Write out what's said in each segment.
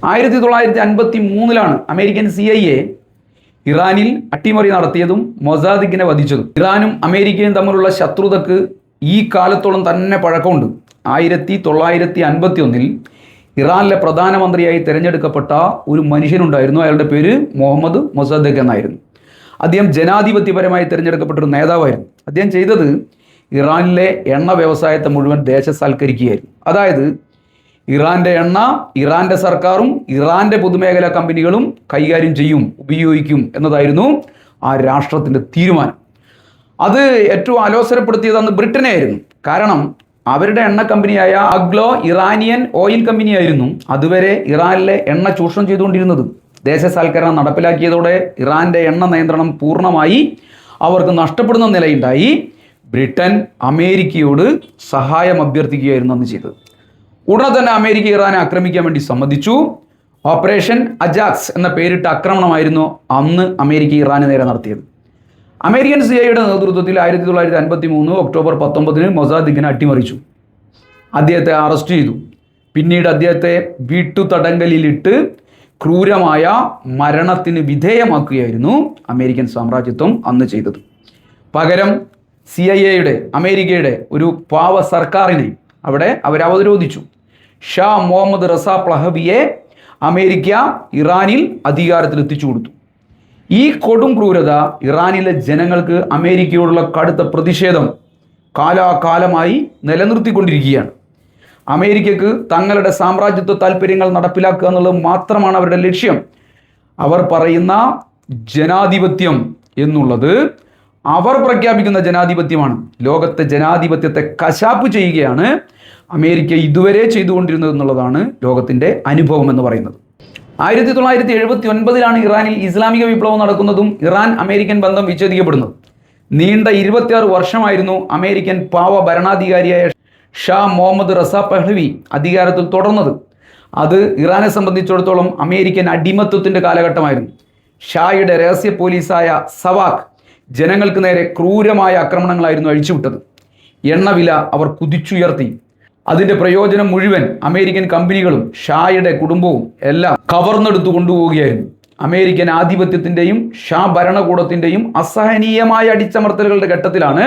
1953 American CIA ഇറാനിൽ അട്ടിമറി നടത്തിയതും മൊസാദിക്കിനെ വധിച്ചതും. ഇറാനും അമേരിക്കയും തമ്മിലുള്ള ശത്രുതക്ക് ഈ കാലത്തോളം തന്നെ പഴക്കമുണ്ട്. 1951 ഇറാനിലെ പ്രധാനമന്ത്രിയായി തിരഞ്ഞെടുക്കപ്പെട്ട ഒരു മനുഷ്യനുണ്ടായിരുന്നു. അയാളുടെ പേര് മുഹമ്മദ് മൊസാദെക് എന്നായിരുന്നു. അദ്ദേഹം ജനാധിപത്യപരമായി തിരഞ്ഞെടുക്കപ്പെട്ടൊരു നേതാവായിരുന്നു. അദ്ദേഹം ചെയ്തത് ഇറാനിലെ എണ്ണ വ്യവസായത്തെ മുഴുവൻ ദേശസാൽക്കരിക്കുകയായിരുന്നു. അതായത് ഇറാൻ്റെ എണ്ണ ഇറാൻ്റെ സർക്കാരും ഇറാൻ്റെ പൊതുമേഖലാ കമ്പനികളും കൈകാര്യം ചെയ്യും, ഉപയോഗിക്കും എന്നതായിരുന്നു ആ രാഷ്ട്രത്തിൻ്റെ തീരുമാനം. അത് ഏറ്റവും അലോസരപ്പെടുത്തിയത് അന്ന് ബ്രിട്ടനായിരുന്നു. കാരണം അവരുടെ എണ്ണ കമ്പനിയായ അഗ്ലോ ഇറാനിയൻ ഓയിൽ കമ്പനിയായിരുന്നു അതുവരെ ഇറാനിലെ എണ്ണ ചൂഷണം ചെയ്തുകൊണ്ടിരുന്നത്. ദേശസാൽക്കരണം നടപ്പിലാക്കിയതോടെ ഇറാൻ്റെ എണ്ണ നിയന്ത്രണം പൂർണ്ണമായി അവർക്ക് നഷ്ടപ്പെടുന്ന നിലയുണ്ടായി. ബ്രിട്ടൻ അമേരിക്കയോട് സഹായം അഭ്യർത്ഥിക്കുകയായിരുന്നു അന്ന് ചെയ്തത്. ഉടനെ തന്നെ അമേരിക്ക ഇറാനെ ആക്രമിക്കാൻ വേണ്ടി സമ്മതിച്ചു. ഓപ്പറേഷൻ അജാക്സ് എന്ന പേരിട്ട ആക്രമണമായിരുന്നു അന്ന് അമേരിക്ക ഇറാന് നേരെ നടത്തിയത്. അമേരിക്കൻ CIA നേതൃത്വത്തിൽ 1953 ഒക്ടോബർ 19 മൊസാദിക്കിനെ അട്ടിമറിച്ചു. അദ്ദേഹത്തെ അറസ്റ്റ് ചെയ്തു. പിന്നീട് അദ്ദേഹത്തെ വീട്ടുതടങ്കലിലിട്ട് ക്രൂരമായ മരണത്തിന് വിധേയമാക്കുകയായിരുന്നു അമേരിക്കൻ സാമ്രാജ്യത്വം അന്ന് ചെയ്തത്. പകരം CIA അമേരിക്കയുടെ ഒരു പാവ സർക്കാരിനെ അവിടെ അവരവരോധിച്ചു. ഷാ മുഹമ്മദ് റസ പ്ലഹവിയെ അമേരിക്ക ഇറാനിൽ അധികാരത്തിൽ എത്തിച്ചു കൊടുത്തു. ഈ കൊടും ക്രൂരത ഇറാനിലെ ജനങ്ങൾക്ക് അമേരിക്കയോടുള്ള കടുത്ത പ്രതിഷേധം കാലാകാലമായി നിലനിർത്തിക്കൊണ്ടിരിക്കുകയാണ്. അമേരിക്കക്ക് തങ്ങളുടെ സാമ്രാജ്യത്വ താല്പര്യങ്ങൾ നടപ്പിലാക്കുക എന്നുള്ളത് മാത്രമാണ് അവരുടെ ലക്ഷ്യം. അവർ പറയുന്ന ജനാധിപത്യം എന്നുള്ളത് അവർ പ്രഖ്യാപിക്കുന്ന ജനാധിപത്യമാണ്. ലോകത്തെ ജനാധിപത്യത്തെ കശാപ്പ് ചെയ്യുകയാണ് അമേരിക്ക ഇതുവരെ ചെയ്തുകൊണ്ടിരുന്നത് എന്നുള്ളതാണ് ലോകത്തിൻ്റെ അനുഭവം എന്ന് പറയുന്നത്. 1979 ഇറാനിൽ ഇസ്ലാമിക വിപ്ലവം നടക്കുന്നതും ഇറാൻ അമേരിക്കൻ ബന്ധം വിച്ഛേദിക്കപ്പെടുന്നത്. നീണ്ട 26 വർഷമായിരുന്നു അമേരിക്കൻ പാവ ഭരണാധികാരിയായ ഷാ മുഹമ്മദ് റസ പഹ്ലവി അധികാരത്തിൽ തുടർന്നത്. അത് ഇറാനെ സംബന്ധിച്ചിടത്തോളം അമേരിക്കൻ അടിമത്വത്തിൻ്റെ കാലഘട്ടമായിരുന്നു. ഷായുടെ രഹസ്യ പോലീസായ സവാക് ജനങ്ങൾക്ക് നേരെ ക്രൂരമായ ആക്രമണങ്ങളായിരുന്നു അഴിച്ചുവിട്ടത്. എണ്ണവില അവർ കുതിച്ചുയർത്തി. അതിൻ്റെ പ്രയോജനം മുഴുവൻ അമേരിക്കൻ കമ്പനികളും ഷായുടെ കുടുംബവും എല്ലാം കവർന്നെടുത്തു കൊണ്ടുപോവുകയായിരുന്നു. അമേരിക്കൻ ആധിപത്യത്തിൻ്റെയും ഷാ ഭരണകൂടത്തിൻ്റെയും അസഹനീയമായ അടിച്ചമർത്തലുകളുടെ ഘട്ടത്തിലാണ്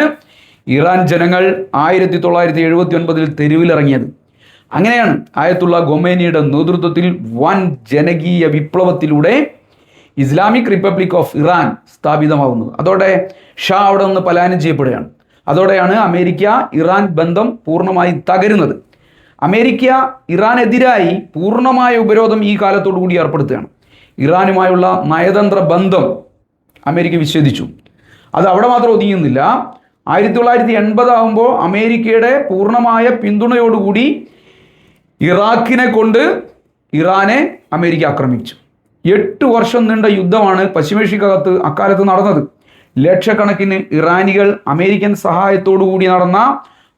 ഇറാൻ ജനങ്ങൾ 1979 തെരുവിലിറങ്ങിയത്. അങ്ങനെയാണ് ആയത്തുള്ള ഖൊമേനിയുടെ നേതൃത്വത്തിൽ വൻ ജനകീയ വിപ്ലവത്തിലൂടെ ഇസ്ലാമിക് റിപ്പബ്ലിക് ഓഫ് ഇറാൻ സ്ഥാപിതമാകുന്നത്. അതോടെ ഷാ അവിടെ നിന്ന് പലായനം ചെയ്യപ്പെടുകയാണ്. അതോടെയാണ് അമേരിക്ക ഇറാൻ ബന്ധം പൂർണ്ണമായി തകരുന്നത്. അമേരിക്ക ഇറാനെതിരായി പൂർണ്ണമായ ഉപരോധം ഈ കാലത്തോടു കൂടി ഏർപ്പെടുത്തുകയാണ്. ഇറാനുമായുള്ള നയതന്ത്ര ബന്ധം അമേരിക്ക വിച്ഛേദിച്ചു. അത് അവിടെ മാത്രം ഒതുങ്ങുന്നില്ല. 1980 ആകുമ്പോൾ അമേരിക്കയുടെ പൂർണ്ണമായ പിന്തുണയോടുകൂടി ഇറാഖിനെ കൊണ്ട് ഇറാനെ അമേരിക്ക ആക്രമിച്ചു. 8 വർഷം നീണ്ട യുദ്ധമാണ് പശ്ചിമേഷ്യക്കകത്ത് അക്കാലത്ത് നടന്നത്. ലക്ഷക്കണക്കിന് ഇറാനികൾ അമേരിക്കൻ സഹായത്തോടുകൂടി നടന്ന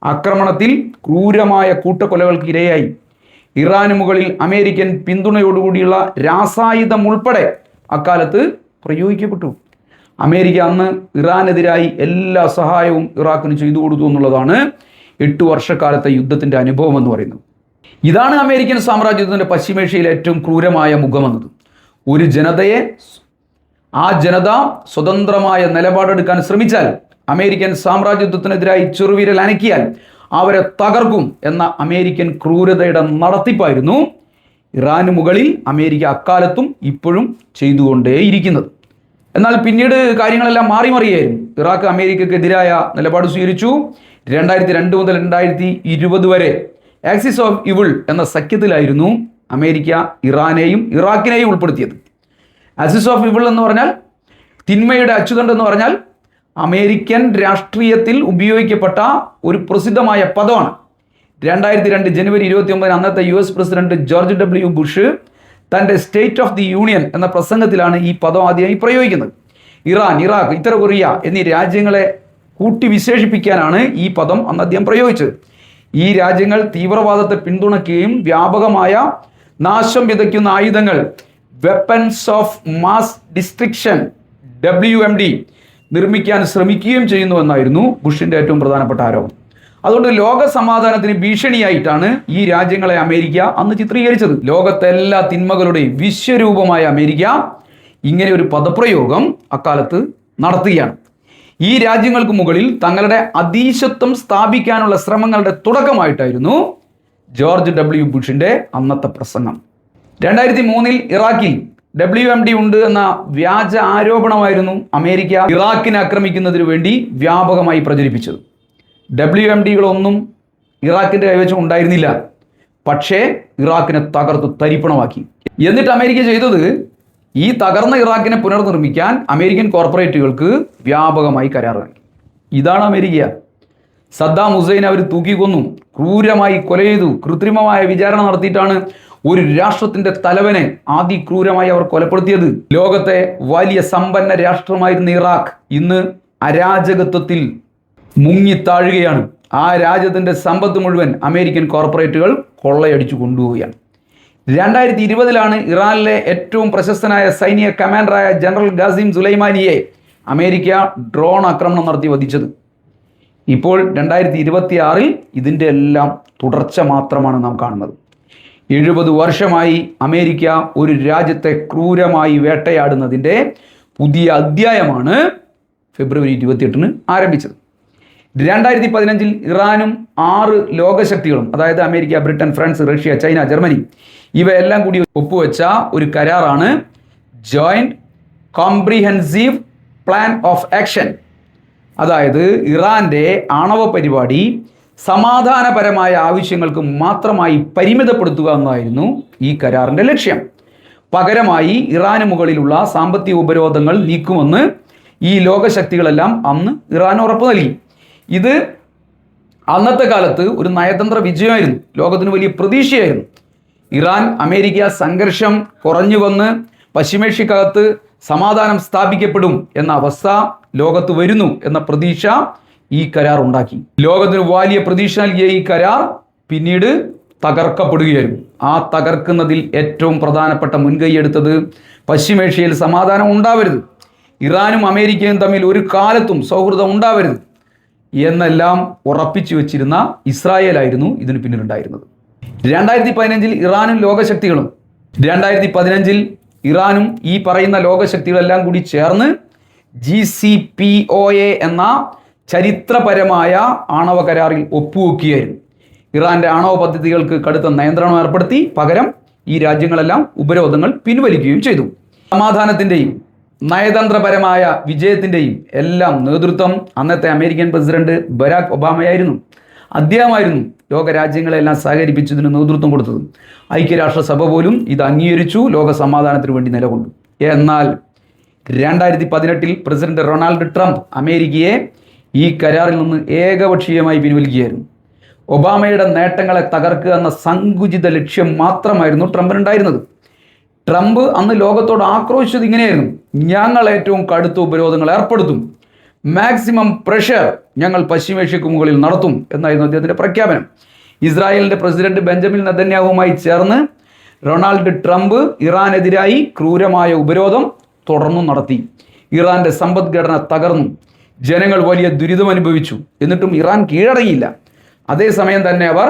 ആക്രമണത്തിൽ ക്രൂരമായ കൂട്ടക്കൊലകൾക്ക് ഇരയായി. ഇറാന് മുകളിൽ അമേരിക്കൻ പിന്തുണയോടുകൂടിയുള്ള രാസായുധം ഉൾപ്പെടെ അക്കാലത്ത് പ്രയോഗിക്കപ്പെട്ടു. അമേരിക്ക അന്ന് ഇറാനെതിരായി എല്ലാ സഹായവും ഇറാഖിന് ചെയ്തു കൊടുത്തു എന്നുള്ളതാണ് 8 വർഷക്കാലത്തെ യുദ്ധത്തിൻ്റെ അനുഭവം എന്ന് പറയുന്നത്. ഇതാണ് അമേരിക്കൻ സാമ്രാജ്യത്തിൻ്റെ പശ്ചിമേഷ്യയിലെ ഏറ്റവും ക്രൂരമായ മുഖമെന്നത്. ഒരു ജനതയെ ആ ജനത സ്വതന്ത്രമായ നിലപാടെടുക്കാൻ ശ്രമിച്ചാൽ, അമേരിക്കൻ സാമ്രാജ്യത്വത്തിനെതിരായി ചെറുവിരൽ അനക്കിയാൽ അവരെ തകർക്കും എന്ന അമേരിക്കൻ ക്രൂരതയുടെ നടത്തിപ്പായിരുന്നു ഇറാന് മുകളിൽ അമേരിക്ക അക്കാലത്തും ഇപ്പോഴും ചെയ്തുകൊണ്ടേയിരിക്കുന്നത്. എന്നാൽ പിന്നീട് കാര്യങ്ങളെല്ലാം മാറിമറിയായിരുന്നു. ഇറാഖ് അമേരിക്കക്കെതിരായ നിലപാട് സ്വീകരിച്ചു. 2002 മുതൽ 2020 വരെ ആക്സിസ് ഓഫ് ഇവിൾ എന്ന സഖ്യത്തിലായിരുന്നു അമേരിക്ക ഇറാനെയും ഇറാഖിനെയും ഉൾപ്പെടുത്തിയത്. ആക്സിസ് ഓഫ് ഇവിൾ എന്ന് പറഞ്ഞാൽ, തിന്മയുടെ അച്ചുതണ്ട് എന്ന് പറഞ്ഞാൽ, അമേരിക്കൻ രാഷ്ട്രീയത്തിൽ ഉപയോഗിക്കപ്പെട്ട ഒരു പ്രസിദ്ധമായ പദമാണ്. 2002 ജനുവരി 29 അന്നത്തെ US president George W. Bush തൻ്റെ സ്റ്റേറ്റ് ഓഫ് ദി യൂണിയൻ എന്ന പ്രസംഗത്തിലാണ് ഈ പദം ആദ്യമായി പ്രയോഗിക്കുന്നത്. ഇറാൻ, ഇറാഖ്, ഉത്തര കൊറിയ എന്നീ രാജ്യങ്ങളെ കൂട്ടി വിശേഷിപ്പിക്കാനാണ് ഈ പദം അന്ന് അദ്ദേഹം പ്രയോഗിച്ചത്. ഈ രാജ്യങ്ങൾ തീവ്രവാദത്തെ പിന്തുണയ്ക്കുകയും വ്യാപകമായ നാശം വിതയ്ക്കുന്ന ആയുധങ്ങൾ, weapons of mass destruction WMD നിർമ്മിക്കാൻ ശ്രമിക്കുകയും ചെയ്യുന്നു എന്നായിരുന്നു ബുഷിൻ്റെ ഏറ്റവും പ്രധാനപ്പെട്ട ആരോപണം. അതുകൊണ്ട് ലോക സമാധാനത്തിന് ഭീഷണിയായിട്ടാണ് ഈ രാജ്യങ്ങളെ അമേരിക്ക അന്ന് ചിത്രീകരിച്ചത്. ലോകത്തെ എല്ലാ തിന്മകളുടെയും വിശ്വരൂപമായ അമേരിക്ക ഇങ്ങനെ ഒരു പദപ്രയോഗം അക്കാലത്ത് നടത്തുകയാണ്. ഈ രാജ്യങ്ങൾക്ക് മുകളിൽ തങ്ങളുടെ അധീശത്വം സ്ഥാപിക്കാനുള്ള ശ്രമങ്ങളുടെ തുടക്കമായിട്ടായിരുന്നു ജോർജ് ഡബ്ല്യു ബുഷിന്റെ അന്നത്തെ പ്രസംഗം. 2003 ഇറാഖിൽ WMD ഉണ്ട് എന്ന വ്യാജ ആരോപണമായിരുന്നു അമേരിക്ക ഇറാഖിനെ ആക്രമിക്കുന്നതിന് വേണ്ടി വ്യാപകമായി പ്രചരിപ്പിച്ചത്. WMDകളൊന്നും ഇറാഖിന്റെ കൈവശം ഉണ്ടായിരുന്നില്ല. പക്ഷേ ഇറാഖിനെ തകർത്തു തരിപ്പണമാക്കി. എന്നിട്ട് അമേരിക്ക ചെയ്തത്, ഈ തകർന്ന ഇറാഖിനെ പുനർനിർമ്മിക്കാൻ അമേരിക്കൻ കോർപ്പറേറ്റുകൾക്ക് വ്യാപകമായി കരാർ നൽകി. ഇതാണ് അമേരിക്ക. സദ്ദാം ഹുസൈൻ അവർ തൂക്കിക്കൊന്നു, ക്രൂരമായി കൊല ചെയ്തു. കൃത്രിമമായ വിചാരണ നടത്തിയിട്ടാണ് ഒരു രാഷ്ട്രത്തിന്റെ തലവനെ അതിക്രൂരമായി അവർ കൊലപ്പെടുത്തിയത്. ലോകത്തെ വലിയ സമ്പന്ന രാഷ്ട്രമായിരുന്ന ഇറാഖ് ഇന്ന് അരാജകത്വത്തിൽ മുങ്ങിത്താഴുകയാണ്. ആ രാജ്യത്തിന്റെ സമ്പത്ത് മുഴുവൻ അമേരിക്കൻ കോർപ്പറേറ്റുകൾ കൊള്ളയടിച്ചു കൊണ്ടുപോവുകയാണ്. 2020 ഇറാനിലെ ഏറ്റവും പ്രശസ്തനായ സൈനിക കമാൻഡറായ ജനറൽ ഖാസിം സുലൈമാനിയെ അമേരിക്ക ഡ്രോൺ ആക്രമണം നടത്തി വധിച്ചത്. ഇപ്പോൾ 2026 ഇതിൻ്റെ എല്ലാം തുടർച്ച മാത്രമാണ് നാം കാണുന്നത്. 70 വർഷമായി അമേരിക്ക ഒരു രാജ്യത്തെ ക്രൂരമായി വേട്ടയാടുന്നതിൻ്റെ പുതിയ അധ്യായമാണ് ഫെബ്രുവരി 28 ആരംഭിച്ചത്. 2015 ഇറാനും 6 ലോകശക്തികളും, അതായത് America, Britain, France, Russia, China, Germany ഇവയെല്ലാം കൂടി ഒപ്പുവെച്ച ഒരു കരാറാണ് joint comprehensive plan of action. അതായത് ഇറാന്റെ ആണവ പരിപാടി സമാധാനപരമായ ആവശ്യങ്ങൾക്ക് മാത്രമായി പരിമിതപ്പെടുത്തുക എന്നതായിരുന്നു ഈ കരാറിന്റെ ലക്ഷ്യം. പകരമായി ഇറാന് മുകളിലുള്ള സാമ്പത്തിക ഉപരോധങ്ങൾ നീക്കുമെന്ന് ഈ ലോകശക്തികളെല്ലാം അന്ന് ഇറാൻ ഉറപ്പു നൽകി. ഇത് അന്നത്തെ കാലത്ത് ഒരു നയതന്ത്ര വിജയമായിരുന്നു, ലോകത്തിന് വലിയ പ്രതീക്ഷയായിരുന്നു. ഇറാൻ അമേരിക്ക സംഘർഷം കുറഞ്ഞു വന്ന് പശ്ചിമേഷ്യക്കകത്ത് സമാധാനം സ്ഥാപിക്കപ്പെടും എന്ന അവസ്ഥ ലോകത്ത് വരുന്നു എന്ന പ്രതീക്ഷ ഈ കരാർ ഉണ്ടാക്കി. ലോകത്തിന് വലിയ പ്രതീക്ഷ നൽകിയ ഈ കരാർ പിന്നീട് തകർക്കപ്പെടുകയായിരുന്നു. ആ തകർക്കുന്നതിൽ ഏറ്റവും പ്രധാനപ്പെട്ട മുൻകൈയെടുത്തത് പശ്ചിമേഷ്യയിൽ സമാധാനം ഉണ്ടാവരുത്, ഇറാനും അമേരിക്കയും തമ്മിൽ ഒരു കാലത്തും സൗഹൃദം ഉണ്ടാവരുത് എന്നെല്ലാം ഉറപ്പിച്ചു വെച്ചിരുന്ന ഇസ്രായേലായിരുന്നു ഇതിന് പിന്നിലുണ്ടായിരുന്നത്. 2015 ഇറാനും ലോകശക്തികളും 2015 ഇറാനും ഈ പറയുന്ന ലോകശക്തികളെല്ലാം കൂടി ചേർന്ന് JCPOA എന്ന ചരിത്രപരമായ ആണവ കരാറിൽ ഒപ്പുവെക്കുകയായിരുന്നു. ഇറാന്റെ ആണവ പദ്ധതികൾക്ക് കടുത്ത നിയന്ത്രണം ഏർപ്പെടുത്തി പകരം ഈ രാജ്യങ്ങളെല്ലാം ഉപരോധങ്ങൾ പിൻവലിക്കുകയും ചെയ്തു. സമാധാനത്തിൻ്റെയും നയതന്ത്രപരമായ വിജയത്തിൻ്റെയും എല്ലാം നേതൃത്വം അന്നത്തെ അമേരിക്കൻ പ്രസിഡന്റ് ബരാക് ഒബാമയായിരുന്നു. അദ്ദേഹമായിരുന്നു ലോകരാജ്യങ്ങളെല്ലാം സഹകരിപ്പിച്ചതിന് നേതൃത്വം കൊടുത്തത്. ഐക്യരാഷ്ട്രസഭ പോലും ഇത് അംഗീകരിച്ചു, ലോക സമാധാനത്തിന് വേണ്ടി നിലകൊണ്ടു. എന്നാൽ 2018 പ്രസിഡന്റ് ഡൊണാൾഡ് ട്രംപ് അമേരിക്കയെ ഈ കരാറിൽ നിന്ന് ഏകപക്ഷീയമായി പിൻവലിക്കുകയായിരുന്നു. ഒബാമയുടെ നേട്ടങ്ങളെ തകർക്കുക എന്ന സങ്കുചിത ലക്ഷ്യം മാത്രമായിരുന്നു ട്രംപിനുണ്ടായിരുന്നത്. ട്രംപ് അന്ന് ലോകത്തോട് ആക്രോശിച്ചത് ഇങ്ങനെയായിരുന്നു: ഞങ്ങൾ ഏറ്റവും കടുത്ത ഉപരോധങ്ങൾ ഏർപ്പെടുത്തും, മാക്സിമം പ്രഷർ ഞങ്ങൾ പശ്ചിമേഷ്യക്ക് മുകളിൽ നടത്തും എന്നായിരുന്നു അദ്ദേഹത്തിൻ്റെ പ്രഖ്യാപനം. ഇസ്രായേലിൻ്റെ പ്രസിഡന്റ് ബെഞ്ചമിൻ നെതന്യാഹുവുമായി ചേർന്ന് ഡൊണാൾഡ് ട്രംപ് ഇറാനെതിരായി ക്രൂരമായ ഉപരോധം തുടർന്നു നടത്തി. ഇറാന്റെ സമ്പദ്ഘടന തകർന്നു, ജനങ്ങൾ വലിയ ദുരിതം അനുഭവിച്ചു. എന്നിട്ടും ഇറാൻ കീഴടങ്ങിയില്ല. അതേസമയം തന്നെ അവർ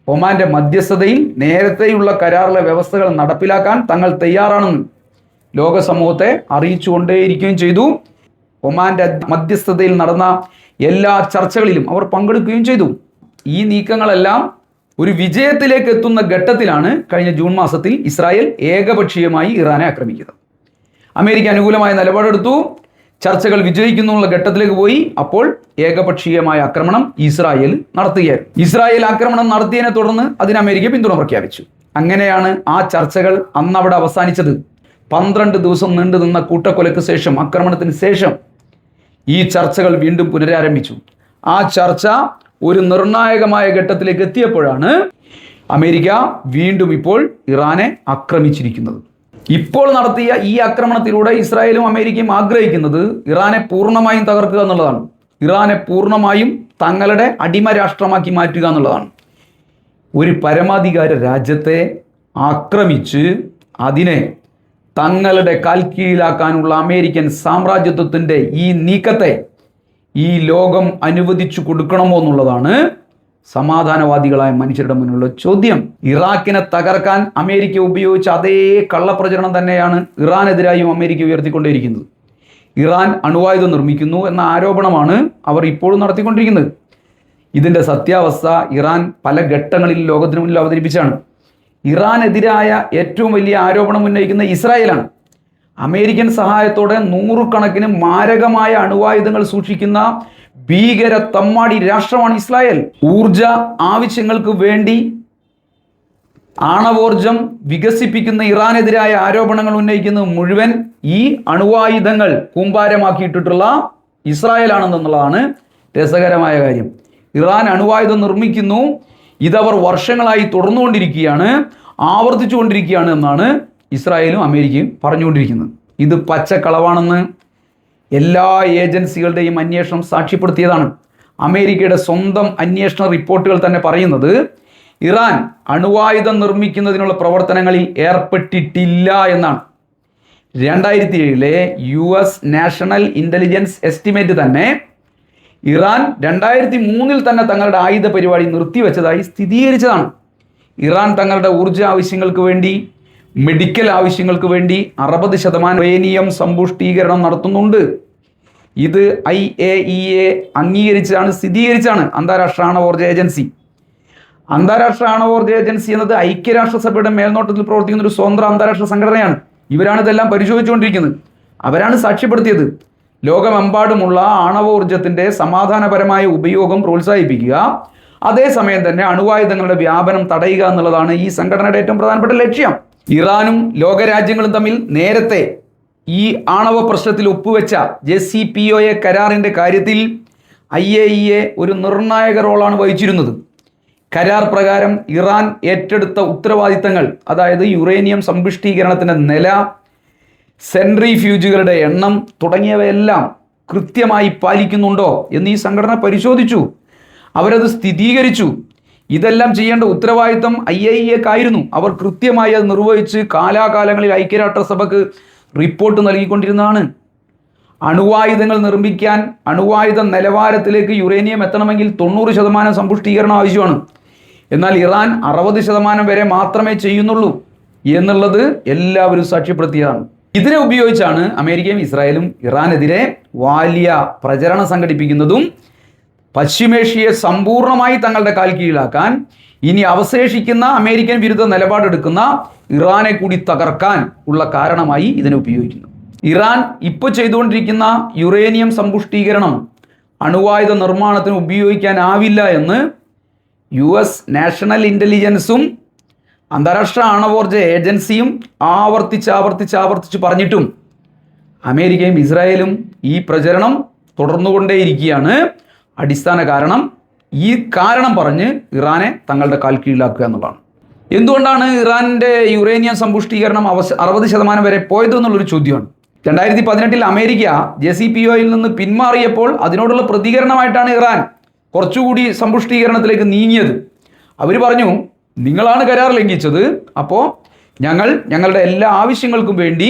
ഒമാന്റെ മധ്യസ്ഥതയിൽ നേരത്തെയുള്ള കരാറിലെ വ്യവസ്ഥകൾ നടപ്പിലാക്കാൻ തങ്ങൾ തയ്യാറാണെന്ന് ലോക സമൂഹത്തെ അറിയിച്ചുകൊണ്ടേയിരിക്കുകയും ചെയ്തു. ഒമാന്റെ മധ്യസ്ഥതയിൽ നടന്ന എല്ലാ ചർച്ചകളിലും അവർ പങ്കെടുക്കുകയും ചെയ്തു. ഈ നീക്കങ്ങളെല്ലാം ഒരു വിജയത്തിലേക്ക് എത്തുന്ന ഘട്ടത്തിലാണ് കഴിഞ്ഞ ജൂൺ മാസത്തിൽ ഇസ്രായേൽ ഏകപക്ഷീയമായി ഇറാനെ ആക്രമിക്കുന്നത്. അമേരിക്ക അനുകൂലമായ നിലപാടെടുത്തു, ചർച്ചകൾ വിജയിക്കുന്നുള്ള ഘട്ടത്തിലേക്ക് പോയി. അപ്പോൾ ഏകപക്ഷീയമായ ആക്രമണം ഇസ്രായേൽ നടത്തുകയായിരുന്നു. ഇസ്രായേൽ ആക്രമണം നടത്തിയതിനെ തുടർന്ന് അതിന് അമേരിക്ക പിന്തുണ പ്രഖ്യാപിച്ചു. അങ്ങനെയാണ് ആ ചർച്ചകൾ അന്നവിടെ അവസാനിച്ചത്. 12 ദിവസം നീണ്ടു നിന്ന കൂട്ടക്കൊലയ്ക്ക് ശേഷം, ആക്രമണത്തിന് ശേഷം ഈ ചർച്ചകൾ വീണ്ടും പുനരാരംഭിച്ചു. ആ ചർച്ച ഒരു നിർണായകമായ ഘട്ടത്തിലേക്ക് എത്തിയപ്പോഴാണ് അമേരിക്ക വീണ്ടും ഇപ്പോൾ ഇറാനെ ആക്രമിച്ചിരിക്കുന്നത്. ഇപ്പോൾ നടത്തിയ ഈ ആക്രമണത്തിലൂടെ ഇസ്രായേലും അമേരിക്കയും ആഗ്രഹിക്കുന്നത് ഇറാനെ പൂർണ്ണമായും തകർക്കുക എന്നുള്ളതാണ്. ഇറാനെ പൂർണ്ണമായും തങ്ങളുടെ അടിമ രാഷ്ട്രമാക്കി മാറ്റുക എന്നുള്ളതാണ്. ഒരു പരമാധികാര രാജ്യത്തെ ആക്രമിച്ച് അതിനെ തങ്ങളുടെ കാൽക്കീഴിലാക്കാനുള്ള അമേരിക്കൻ സാമ്രാജ്യത്വത്തിൻ്റെ ഈ നീക്കത്തെ ഈ ലോകം അനുവദിച്ചു കൊടുക്കണമോ എന്നുള്ളതാണ് സമാധാനവാദികളായ മനുഷ്യരുടെ മുന്നിലുള്ള ചോദ്യം. ഇറാഖിനെ തകർക്കാൻ അമേരിക്ക ഉപയോഗിച്ച അതേ കള്ളപ്രചരണം തന്നെയാണ് ഇറാനെതിരായും അമേരിക്ക ഉയർത്തിക്കൊണ്ടേയിരിക്കുന്നത്. ഇറാൻ അണുവായുധം നിർമ്മിക്കുന്നു എന്ന ആരോപണമാണ് അവർ ഇപ്പോഴും നടത്തിക്കൊണ്ടിരിക്കുന്നത്. ഇതിൻ്റെ സത്യാവസ്ഥ ഇറാൻ പല ഘട്ടങ്ങളിൽ ലോകത്തിന് മുന്നിൽ അവതരിപ്പിച്ചാണ്. ഇറാനെതിരായ ഏറ്റവും വലിയ ആരോപണം ഉന്നയിക്കുന്ന ഇസ്രായേലാണ്. അമേരിക്കൻ സഹായത്തോടെ നൂറുകണക്കിന് മാരകമായ അണുവായുധങ്ങൾ സൂക്ഷിക്കുന്ന ഭീകര തമ്മാടി രാഷ്ട്രമാണ് ഇസ്രായേൽ. ഊർജ ആവശ്യങ്ങൾക്ക് വേണ്ടി ആണവോർജം വികസിപ്പിക്കുന്ന ഇറാനെതിരായ ആരോപണങ്ങൾ ഉന്നയിക്കുന്നത് മുഴുവൻ ഈ അണുവായുധങ്ങൾ കൂമ്പാരമാക്കിയിട്ടുള്ള ഇസ്രായേലാണെന്നുള്ളതാണ് രസകരമായ കാര്യം. ഇറാൻ അണുവായുധം നിർമ്മിക്കുന്നു, ഇതവർ വർഷങ്ങളായി തുടർന്നുകൊണ്ടിരിക്കുകയാണ്, ആവർത്തിച്ചുകൊണ്ടിരിക്കുകയാണ് എന്നാണ് ഇസ്രായേലും അമേരിക്കയും പറഞ്ഞുകൊണ്ടിരിക്കുന്നത്. ഇത് പച്ചക്കളവാണെന്ന് എല്ലാ ഏജൻസികളുടെയും അന്വേഷണം സാക്ഷ്യപ്പെടുത്തിയതാണ്. അമേരിക്കയുടെ സ്വന്തം അന്വേഷണ റിപ്പോർട്ടുകൾ തന്നെ പറയുന്നത് ഇറാൻ അണുവായുധം നിർമ്മിക്കുന്നതിനുള്ള പ്രവർത്തനങ്ങളിൽ ഏർപ്പെട്ടിട്ടില്ല എന്നാണ്. 2007 US നാഷണൽ ഇൻ്റലിജൻസ് എസ്റ്റിമേറ്റ് തന്നെ ഇറാൻ 2003 തന്നെ തങ്ങളുടെ ആയുധ പരിപാടി നിർത്തിവെച്ചതായി സ്ഥിരീകരിച്ചതാണ്. ഇറാൻ തങ്ങളുടെ ഊർജ ആവശ്യങ്ങൾക്ക് വേണ്ടി, മെഡിക്കൽ ആവശ്യങ്ങൾക്ക് വേണ്ടി 60% യുറേനിയം സമ്പുഷ്ടീകരണം നടത്തുന്നുണ്ട്. ഇത് IAEA അംഗീകരിച്ചാണ്, സ്ഥിരീകരിച്ചാണ് അന്താരാഷ്ട്ര ആണവോർജ ഏജൻസി. അന്താരാഷ്ട്ര ആണവോർജ ഏജൻസി എന്നത് ഐക്യരാഷ്ട്രസഭയുടെ മേൽനോട്ടത്തിൽ പ്രവർത്തിക്കുന്ന ഒരു സ്വതന്ത്ര അന്താരാഷ്ട്ര സംഘടനയാണ്. ഇവരാണ് ഇതെല്ലാം പരിശോധിച്ചുകൊണ്ടിരിക്കുന്നത്. അവരാണ് സാക്ഷ്യപ്പെടുത്തിയത് ലോകമെമ്പാടുമുള്ള ആണവോർജത്തിൻ്റെ സമാധാനപരമായ ഉപയോഗം പ്രോത്സാഹിപ്പിക്കുക, അതേസമയം തന്നെ അണുവായുധങ്ങളുടെ വ്യാപനം തടയുക എന്നുള്ളതാണ് ഈ സംഘടനയുടെ ഏറ്റവും പ്രധാനപ്പെട്ട ലക്ഷ്യം. ഇറാനും ലോകരാജ്യങ്ങളും തമ്മിൽ നേരത്തെ ഈ ആണവ പ്രശ്നത്തിൽ ഒപ്പുവെച്ച JCPOA കരാറിൻ്റെ കാര്യത്തിൽ IAEA ഒരു നിർണായക റോളാണ് വഹിച്ചിരുന്നത്. കരാർ പ്രകാരം ഇറാൻ ഏറ്റെടുത്ത ഉത്തരവാദിത്തങ്ങൾ, അതായത് യുറേനിയം സമ്പുഷ്ടീകരണത്തിൻ്റെ നില, സെൻട്രിഫ്യൂജുകളുടെ എണ്ണം തുടങ്ങിയവയെല്ലാം കൃത്യമായി പാലിക്കുന്നുണ്ടോ എന്ന് ഈ സംഘടന പരിശോധിച്ചു. അവരത് സ്ഥിരീകരിച്ചു. ഇതെല്ലാം ചെയ്യേണ്ട ഉത്തരവാദിത്തം IAEAക്കായിരുന്നു. അവർ കൃത്യമായി അത് നിർവഹിച്ച് കാലാകാലങ്ങളിൽ ഐക്യരാഷ്ട്രസഭയ്ക്ക് റിപ്പോർട്ട് നൽകിക്കൊണ്ടിരുന്നതാണ്. അണുവായുധങ്ങൾ നിർമ്മിക്കാൻ അണുവായുധ നിലവാരത്തിലേക്ക് യുറേനിയം എത്തണമെങ്കിൽ 90% സമ്പുഷ്ടീകരണം ആവശ്യമാണ്. എന്നാൽ ഇറാൻ 60% വരെ മാത്രമേ ചെയ്യുന്നുള്ളൂ എന്നുള്ളത് എല്ലാവരും സാക്ഷ്യപ്പെടുത്തിയതാണ്. ഇതിനെ ഉപയോഗിച്ചാണ് അമേരിക്കയും ഇസ്രായേലും ഇറാനെതിരെ വലിയ പ്രചരണം സംഘടിപ്പിക്കുന്നതും പശ്ചിമേഷ്യയെ സമ്പൂർണ്ണമായി തങ്ങളുടെ കാൽ കീഴിലാക്കാൻ, ഇനി അവശേഷിക്കുന്ന അമേരിക്കൻ വിരുദ്ധ നിലപാടെടുക്കുന്ന ഇറാനെ കൂടി തകർക്കാൻ ഉള്ള കാരണമായി ഇതിനെ ഉപയോഗിക്കുന്നു. ഇറാൻ ഇപ്പോൾ ചെയ്തുകൊണ്ടിരിക്കുന്ന യുറേനിയം സമ്പുഷ്ടീകരണം അണുവായുധ നിർമ്മാണത്തിന് ഉപയോഗിക്കാനാവില്ല എന്ന് US നാഷണൽ ഇൻ്റലിജൻസും അന്താരാഷ്ട്ര ആണവോർജ ഏജൻസിയും ആവർത്തിച്ച് പറഞ്ഞിട്ടും അമേരിക്കയും ഇസ്രായേലും ഈ പ്രചരണം തുടർന്നുകൊണ്ടേയിരിക്കുകയാണ്. അടിസ്ഥാന കാരണം ഈ കാരണം പറഞ്ഞ് ഇറാനെ തങ്ങളുടെ കാൽ കീഴിലാക്കുക എന്നുള്ളതാണ്. എന്തുകൊണ്ടാണ് ഇറാൻ്റെ യുറേനിയം സമ്പുഷ്ടീകരണം 60% വരെ പോയത് എന്നുള്ളൊരു ചോദ്യമാണ്. 2018 അമേരിക്ക JCPOAയിൽ നിന്ന് പിന്മാറിയപ്പോൾ അതിനോടുള്ള പ്രതികരണമായിട്ടാണ് ഇറാൻ കുറച്ചുകൂടി സമ്പുഷ്ടീകരണത്തിലേക്ക് നീങ്ങിയത്. അവർ പറഞ്ഞു, നിങ്ങളാണ് കരാർ ലംഘിച്ചത്, അപ്പോൾ ഞങ്ങളുടെ എല്ലാ ആവശ്യങ്ങൾക്കും വേണ്ടി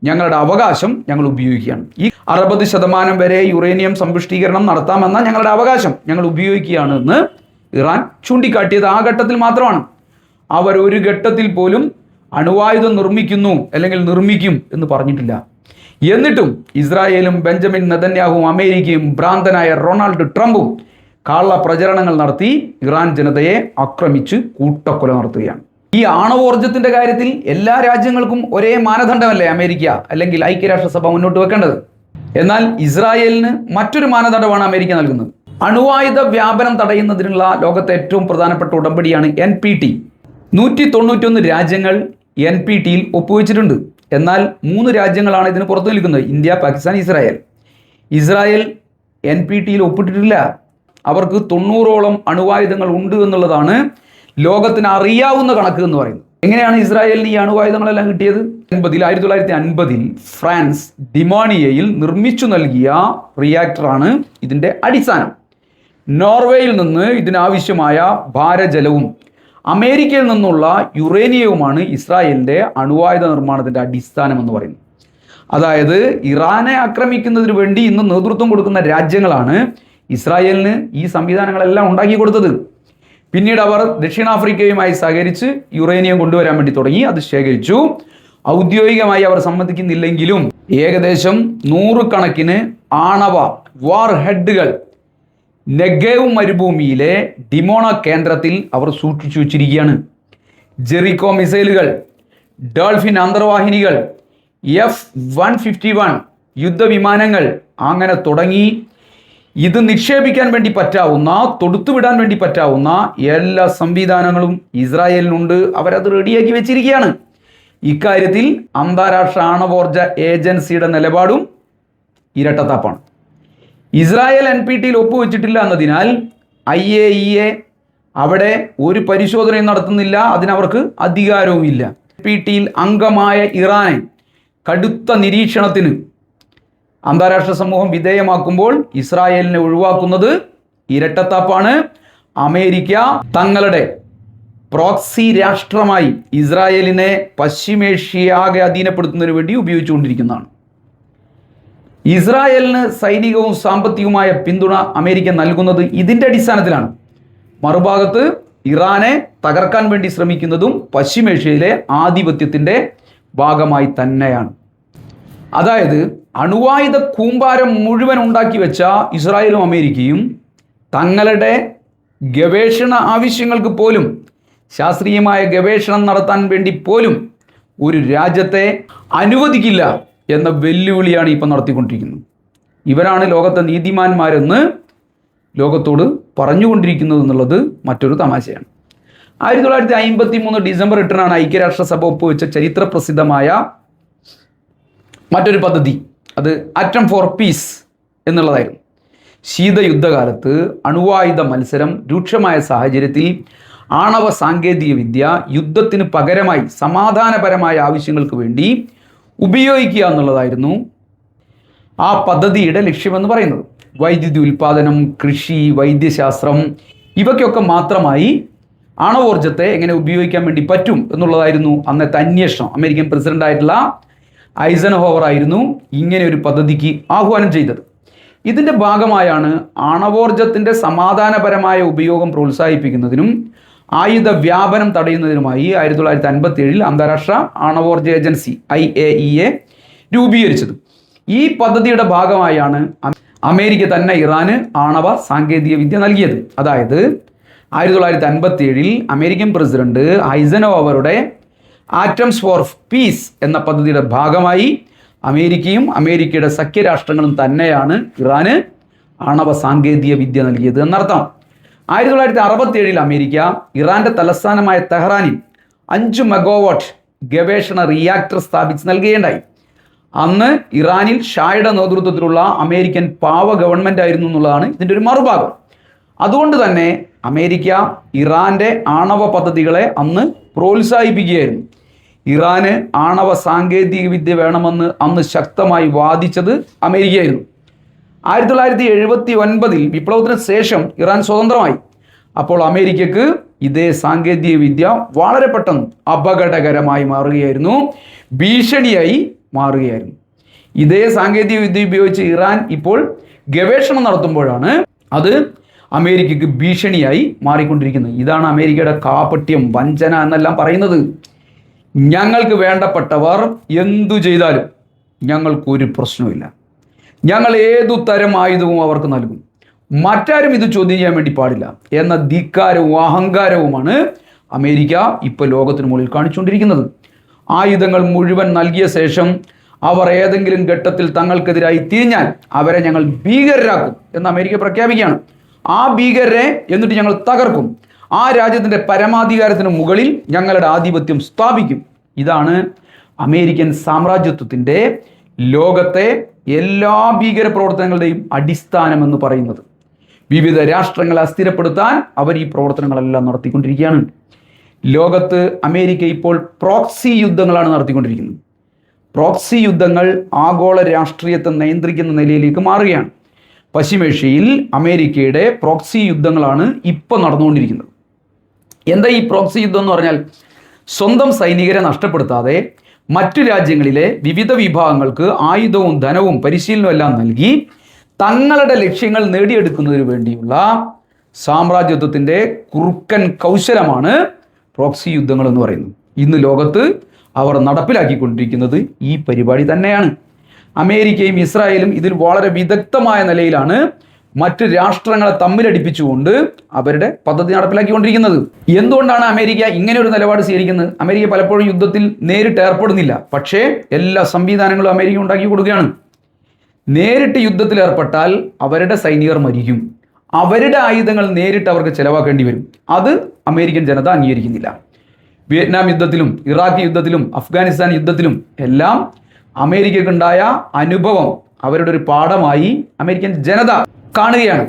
ഞങ്ങളുടെ അവകാശം ഞങ്ങൾ ഉപയോഗിക്കുകയാണ്. ഈ 60% വരെ യുറേനിയം സമ്പുഷ്ടീകരണം നടത്താമെന്ന ഞങ്ങളുടെ അവകാശം ഞങ്ങൾ ഉപയോഗിക്കുകയാണ് എന്ന് ഇറാൻ ചൂണ്ടിക്കാട്ടിയത് ആ ഘട്ടത്തിൽ മാത്രമാണ്. അവർ ഒരു ഘട്ടത്തിൽ പോലും അണുവായുധം നിർമ്മിക്കുന്നു അല്ലെങ്കിൽ നിർമ്മിക്കും എന്ന് പറഞ്ഞിട്ടില്ല. എന്നിട്ടും ഇസ്രായേലും ബെഞ്ചമിൻ നെതന്യാഹുവും അമേരിക്കയും ഭ്രാന്തനായ ഡൊണാൾഡ് ട്രംപും കള്ള പ്രചരണങ്ങൾ നടത്തി ഇറാൻ ജനതയെ ആക്രമിച്ച് കൂട്ടക്കൊല നടത്തുകയാണ്. ഈ ആണവോർജത്തിൻ്റെ കാര്യത്തിൽ എല്ലാ രാജ്യങ്ങൾക്കും ഒരേ മാനദണ്ഡമല്ലേ അമേരിക്ക അല്ലെങ്കിൽ ഐക്യരാഷ്ട്രസഭ മുന്നോട്ട് വെക്കേണ്ടത്? എന്നാൽ ഇസ്രായേലിന് മറ്റൊരു മാനദണ്ഡമാണ് അമേരിക്ക നൽകുന്നത്. അണുവായുധ വ്യാപനം തടയുന്നതിനുള്ള ലോകത്തെ ഏറ്റവും പ്രധാനപ്പെട്ട ഉടമ്പടിയാണ് NPT. 191 രാജ്യങ്ങൾ NPTയിൽ ഒപ്പുവെച്ചിട്ടുണ്ട്. എന്നാൽ 3 രാജ്യങ്ങളാണ് ഇതിന് പുറത്തു നിൽക്കുന്നത്: ഇന്ത്യ, പാകിസ്ഥാൻ, ഇസ്രായേൽ. ഇസ്രായേൽ NPTയിൽ ഒപ്പിട്ടിട്ടില്ല. അവർക്ക് 90ഓളം അണുവായുധങ്ങൾ ഉണ്ട് എന്നുള്ളതാണ് ലോകത്തിന് അറിയാവുന്ന കണക്ക് എന്ന് പറയുന്നത്. എങ്ങനെയാണ് ഇസ്രായേലിന് ഈ അണുവായുധങ്ങളെല്ലാം കിട്ടിയത്? 1950 ഫ്രാൻസ് ഡിമോണിയയിൽ നിർമ്മിച്ചു നൽകിയ റിയാക്ടറാണ് ഇതിൻ്റെ അടിസ്ഥാനം. നോർവേയിൽ നിന്ന് ഇതിനാവശ്യമായ ഭാരജലവും അമേരിക്കയിൽ നിന്നുള്ള യുറേനിയവുമാണ് ഇസ്രായേലിൻ്റെ അണുവായുധ നിർമ്മാണത്തിൻ്റെ അടിസ്ഥാനം എന്ന് പറയുന്നത്. അതായത് ഇറാനെ ആക്രമിക്കുന്നതിന് വേണ്ടി ഇന്ന് നേതൃത്വം കൊടുക്കുന്ന രാജ്യങ്ങളാണ് ഇസ്രായേലിന് ഈ സംവിധാനങ്ങളെല്ലാം ഉണ്ടാക്കി കൊടുത്തത്. പിന്നീട് അവർ ദക്ഷിണാഫ്രിക്കയുമായി സഹകരിച്ച് യുറേനിയം കൊണ്ടുവരാൻ വേണ്ടി തുടങ്ങി. അത് ശേഖരിച്ചു. ഔദ്യോഗികമായി അവർ സമ്മതിക്കുന്നില്ലെങ്കിലും ഏകദേശം 100 കണക്കിന് ആണവ വാർ ഹെഡുകൾ നെഗേവ് മരുഭൂമിയിലെ ഡിമോണ കേന്ദ്രത്തിൽ അവർ സൂക്ഷിച്ചു വച്ചിരിക്കുകയാണ്. ജെറിക്കോ മിസൈലുകൾ, ഡോൾഫിൻ അന്തർവാഹിനികൾ, F-151 യുദ്ധവിമാനങ്ങൾ, അങ്ങനെ തുടങ്ങി ഇത് നിക്ഷേപിക്കാൻ വേണ്ടി പറ്റാവുന്ന, തൊടുത്തുവിടാൻ വേണ്ടി പറ്റാവുന്ന എല്ലാ സംവിധാനങ്ങളും ഇസ്രായേലിനുണ്ട്. അവരത് റെഡിയാക്കി വെച്ചിരിക്കുകയാണ്. ഇക്കാര്യത്തിൽ അന്താരാഷ്ട്ര ആണവോർജ ഏജൻസിയുടെ നിലപാടും ഇരട്ടത്താപ്പാണ്. ഇസ്രായേൽ NPTയിൽ ഒപ്പുവെച്ചിട്ടില്ല എന്നതിനാൽ IAEA അവിടെ ഒരു പരിശോധനയും നടത്തുന്നില്ല. അതിനവർക്ക് അധികാരവുമില്ല. NPTയിൽ അംഗമായ ഇറാനെ കടുത്ത നിരീക്ഷണത്തിന് അന്താരാഷ്ട്ര സമൂഹം വിധേയമാക്കുമ്പോൾ ഇസ്രായേലിനെ ഒഴിവാക്കുന്നത് ഇരട്ടത്താപ്പാണ്. അമേരിക്ക തങ്ങളുടെ പ്രോക്സി രാഷ്ട്രമായി ഇസ്രായേലിനെ പശ്ചിമേഷ്യയാകെ അധീനപ്പെടുത്തുന്നതിന് വേണ്ടി ഉപയോഗിച്ചുകൊണ്ടിരിക്കുന്നതാണ്. ഇസ്രായേലിന് സൈനികവും സാമ്പത്തികവുമായ പിന്തുണ അമേരിക്ക നൽകുന്നത് ഇതിൻ്റെ അടിസ്ഥാനത്തിലാണ്. മറുഭാഗത്ത് ഇറാനെ തകർക്കാൻ വേണ്ടി ശ്രമിക്കുന്നതും പശ്ചിമേഷ്യയിലെ ആധിപത്യത്തിൻ്റെ ഭാഗമായി തന്നെയാണ്. അതായത് അണുവായുധ കൂമ്പാരം മുഴുവൻ ഉണ്ടാക്കി വെച്ച ഇസ്രായേലും അമേരിക്കയും തങ്ങളുടെ ഗവേഷണ ആവശ്യങ്ങൾക്ക് പോലും, ശാസ്ത്രീയമായ ഗവേഷണം നടത്താൻ വേണ്ടി പോലും ഒരു രാജ്യത്തെ അനുവദിക്കില്ല എന്ന വെല്ലുവിളിയാണ് ഇപ്പം നടത്തിക്കൊണ്ടിരിക്കുന്നത്. ഇവരാണ് ലോകത്തെ നീതിമാന്മാരെന്ന് ലോകത്തോട് പറഞ്ഞുകൊണ്ടിരിക്കുന്നത് എന്നുള്ളത് മറ്റൊരു തമാശയാണ്. 1953 ഡിസംബർ 8 ഐക്യരാഷ്ട്രസഭ ഒപ്പുവെച്ച ചരിത്ര പ്രസിദ്ധമായ മറ്റൊരു പദ്ധതി, അത് അറ്റം ഫോർ പീസ് എന്നുള്ളതായിരുന്നു. ശീതയുദ്ധകാലത്ത് അണുവായുധ മത്സരം രൂക്ഷമായ സാഹചര്യത്തിൽ ആണവ സാങ്കേതിക വിദ്യ യുദ്ധത്തിന് പകരമായി സമാധാനപരമായ ആവശ്യങ്ങൾക്ക് വേണ്ടി ഉപയോഗിക്കുക എന്നുള്ളതായിരുന്നു ആ പദ്ധതിയുടെ ലക്ഷ്യമെന്ന് പറയുന്നത്. വൈദ്യുതി ഉൽപ്പാദനം, കൃഷി, വൈദ്യശാസ്ത്രം ഇവയ്ക്കൊക്കെ മാത്രമായി ആണവോർജത്തെ എങ്ങനെ ഉപയോഗിക്കാൻ വേണ്ടി പറ്റും എന്നുള്ളതായിരുന്നു അന്നത്തെ അന്വേഷണം. അമേരിക്കൻ പ്രസിഡൻ്റായിട്ടുള്ള ഐസൻഹോവർ ആയിരുന്നു ഇങ്ങനെ ഒരു പദ്ധതിക്ക് ആഹ്വാനം ചെയ്തത്. ഇതിൻ്റെ ഭാഗമായാണ് ആണവോർജത്തിൻ്റെ സമാധാനപരമായ ഉപയോഗം പ്രോത്സാഹിപ്പിക്കുന്നതിനും ആയുധ വ്യാപനം തടയുന്നതിനുമായി 1957 അന്താരാഷ്ട്ര ആണവോർജ ഏജൻസി IAEA രൂപീകരിച്ചത്. ഈ പദ്ധതിയുടെ ഭാഗമായാണ് അമേരിക്ക തന്നെ ഇറാന് ആണവ സാങ്കേതിക വിദ്യ നൽകിയത്. അതായത് 1957 അമേരിക്കൻ പ്രസിഡന്റ് ഐസൻഹോവറുടെ ആറ്റംസ് ഫോർ പീസ് എന്ന പദ്ധതിയുടെ ഭാഗമായി അമേരിക്കയും അമേരിക്കയുടെ സഖ്യരാഷ്ട്രങ്ങളും തന്നെയാണ് ഇറാന് ആണവ സാങ്കേതിക വിദ്യ നൽകിയത് എന്നർത്ഥം. 1967 അമേരിക്ക ഇറാന്റെ തലസ്ഥാനമായ തെഹ്റാനിൽ 5 മെഗാവാട്ട് ഗവേഷണ റിയാക്ടർ സ്ഥാപിച്ച് നൽകുകയുണ്ടായി. അന്ന് ഇറാനിൽ ഷായുടെ നേതൃത്വത്തിലുള്ള അമേരിക്കൻ പാവ ഗവൺമെൻറ് ആയിരുന്നു എന്നുള്ളതാണ് ഇതിൻ്റെ ഒരു മറുഭാഗം. അതുകൊണ്ട് തന്നെ അമേരിക്ക ഇറാന്റെ ആണവ പദ്ധതികളെ അന്ന് പ്രോത്സാഹിപ്പിക്കുകയായിരുന്നു. ഇറാന് ആണവ സാങ്കേതിക വിദ്യ വേണമെന്ന് അന്ന് ശക്തമായി വാദിച്ചത് അമേരിക്കയായിരുന്നു. 1979 വിപ്ലവത്തിന് ശേഷം ഇറാൻ സ്വതന്ത്രമായി. അപ്പോൾ അമേരിക്കക്ക് ഇതേ സാങ്കേതിക വിദ്യ വളരെ പെട്ടെന്ന് അപകടകരമായി മാറുകയായിരുന്നു, ഭീഷണിയായി മാറുകയായിരുന്നു. ഇതേ സാങ്കേതിക വിദ്യ ഉപയോഗിച്ച് ഇറാൻ ഇപ്പോൾ ഗവേഷണം നടത്തുമ്പോഴാണ് അത് അമേരിക്കക്ക് ഭീഷണിയായി മാറിക്കൊണ്ടിരിക്കുന്നത്. ഇതാണ് അമേരിക്കയുടെ കാപട്യം, വഞ്ചന എന്നെല്ലാം പറയുന്നത്. ഞങ്ങൾക്ക് വേണ്ടപ്പെട്ടവർ എന്തു ചെയ്താലും ഞങ്ങൾക്കൊരു പ്രശ്നവുമില്ല, ഞങ്ങൾ ഏതു തരം ആയുധവും അവർക്ക് നൽകും, മറ്റാരും ഇത് ചോദ്യം ചെയ്യാൻ വേണ്ടി പാടില്ല എന്ന ധിക്കാരവും അഹങ്കാരവുമാണ് അമേരിക്ക ഇപ്പോൾ ലോകത്തിന് മുകളിൽ കാണിച്ചുകൊണ്ടിരിക്കുന്നത്. ആയുധങ്ങൾ മുഴുവൻ നൽകിയ ശേഷം അവർ ഏതെങ്കിലും ഘട്ടത്തിൽ തങ്ങൾക്കെതിരായി തിരിഞ്ഞാൽ അവരെ ഞങ്ങൾ ഭീകരരാക്കും എന്ന് അമേരിക്ക പ്രഖ്യാപിക്കുകയാണ്. ആ ഭീകരരെ എന്നിട്ട് ഞങ്ങൾ തകർക്കും, ആ രാജ്യത്തിൻ്റെ പരമാധികാരത്തിന് മുകളിൽ ഞങ്ങളുടെ ആധിപത്യം സ്ഥാപിക്കും. ഇതാണ് അമേരിക്കൻ സാമ്രാജ്യത്വത്തിൻ്റെ ലോകത്തെ എല്ലാ ഭീകര പ്രവർത്തനങ്ങളുടെയും അടിസ്ഥാനമെന്ന് പറയുന്നത്. വിവിധ രാഷ്ട്രങ്ങളെ അസ്ഥിരപ്പെടുത്താൻ അവർ ഈ പ്രവർത്തനങ്ങളെല്ലാം നടത്തിക്കൊണ്ടിരിക്കുകയാണ്. ലോകത്ത് അമേരിക്ക ഇപ്പോൾ പ്രോക്സി യുദ്ധങ്ങളാണ് നടത്തിക്കൊണ്ടിരിക്കുന്നത്. പ്രോക്സി യുദ്ധങ്ങൾ ആഗോള രാഷ്ട്രീയത്തെ നിയന്ത്രിക്കുന്ന നിലയിലേക്ക് മാറുകയാണ്. പശ്ചിമേഷ്യയിൽ അമേരിക്കയുടെ പ്രോക്സി യുദ്ധങ്ങളാണ് ഇപ്പോൾ നടന്നുകൊണ്ടിരിക്കുന്നത്. എന്താ ഈ പ്രോക്സി യുദ്ധം എന്ന് പറഞ്ഞാൽ? സ്വന്തം സൈനികരെ നഷ്ടപ്പെടുത്താതെ മറ്റു രാജ്യങ്ങളിലെ വിവിധ വിഭാഗങ്ങൾക്ക് ആയുധവും ധനവും പരിശീലനവും എല്ലാം നൽകി തങ്ങളുടെ ലക്ഷ്യങ്ങൾ നേടിയെടുക്കുന്നതിന് വേണ്ടിയുള്ള സാമ്രാജ്യത്വത്തിൻ്റെ കുറുക്കൻ കൗശലമാണ് പ്രോക്സി യുദ്ധങ്ങൾ എന്ന് പറയുന്നത്. ഇന്ന് ലോകത്ത് അവർ നടപ്പിലാക്കിക്കൊണ്ടിരിക്കുന്നത് ഈ പരിപാടി തന്നെയാണ്. അമേരിക്കയും ഇസ്രായേലും ഇതിൽ വളരെ വിദഗ്ധമായ നിലയിലാണ് മറ്റ് രാഷ്ട്രങ്ങളെ തമ്മിലടിപ്പിച്ചുകൊണ്ട് അവരുടെ പദ്ധതി നടപ്പിലാക്കിക്കൊണ്ടിരിക്കുന്നത്. എന്തുകൊണ്ടാണ് അമേരിക്ക ഇങ്ങനെ ഒരു നിലപാട് സ്വീകരിക്കുന്നത്? അമേരിക്ക പലപ്പോഴും യുദ്ധത്തിൽ നേരിട്ട് ഏർപ്പെടുന്നില്ല, പക്ഷേ എല്ലാ സംവിധാനങ്ങളും അമേരിക്ക ഉണ്ടാക്കി കൊടുക്കുകയാണ്. നേരിട്ട് യുദ്ധത്തിൽ ഏർപ്പെട്ടാൽ അവരുടെ സൈനികർ മരിക്കും, അവരുടെ ആയുധങ്ങൾ നേരിട്ട് അവർക്ക് ചെലവാക്കേണ്ടി വരും. അത് അമേരിക്കൻ ജനത അംഗീകരിക്കുന്നില്ല. വിയറ്റ്നാം യുദ്ധത്തിലും ഇറാഖ് യുദ്ധത്തിലും അഫ്ഗാനിസ്ഥാൻ യുദ്ധത്തിലും എല്ലാം അമേരിക്കക്കുണ്ടായ അനുഭവം അവരുടെ ഒരു പാഠമായി അമേരിക്കൻ ജനത കാണുകയാണ്.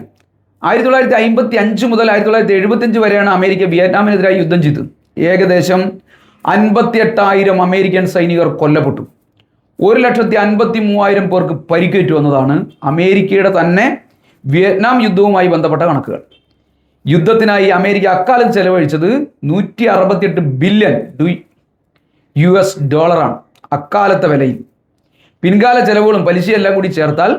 1955 മുതൽ 1975 വരെയാണ് അമേരിക്ക വിയറ്റ്നാമിനെതിരായി യുദ്ധം ചെയ്തത്. ഏകദേശം 58,000 അമേരിക്കൻ സൈനികർ കൊല്ലപ്പെട്ടു. 1,53,000 പേർക്ക് പരിക്കേറ്റു എന്നതാണ് അമേരിക്കയുടെ തന്നെ വിയറ്റ്നാം യുദ്ധവുമായി ബന്ധപ്പെട്ട കണക്കുകൾ. യുദ്ധത്തിനായി അമേരിക്ക അക്കാലം ചെലവഴിച്ചത് $168 ബില്യൺ അക്കാലത്തെ വിലയിൽ. പിൻകാല ചെലവുകളും പലിശയെല്ലാം കൂടി ചേർത്താൽ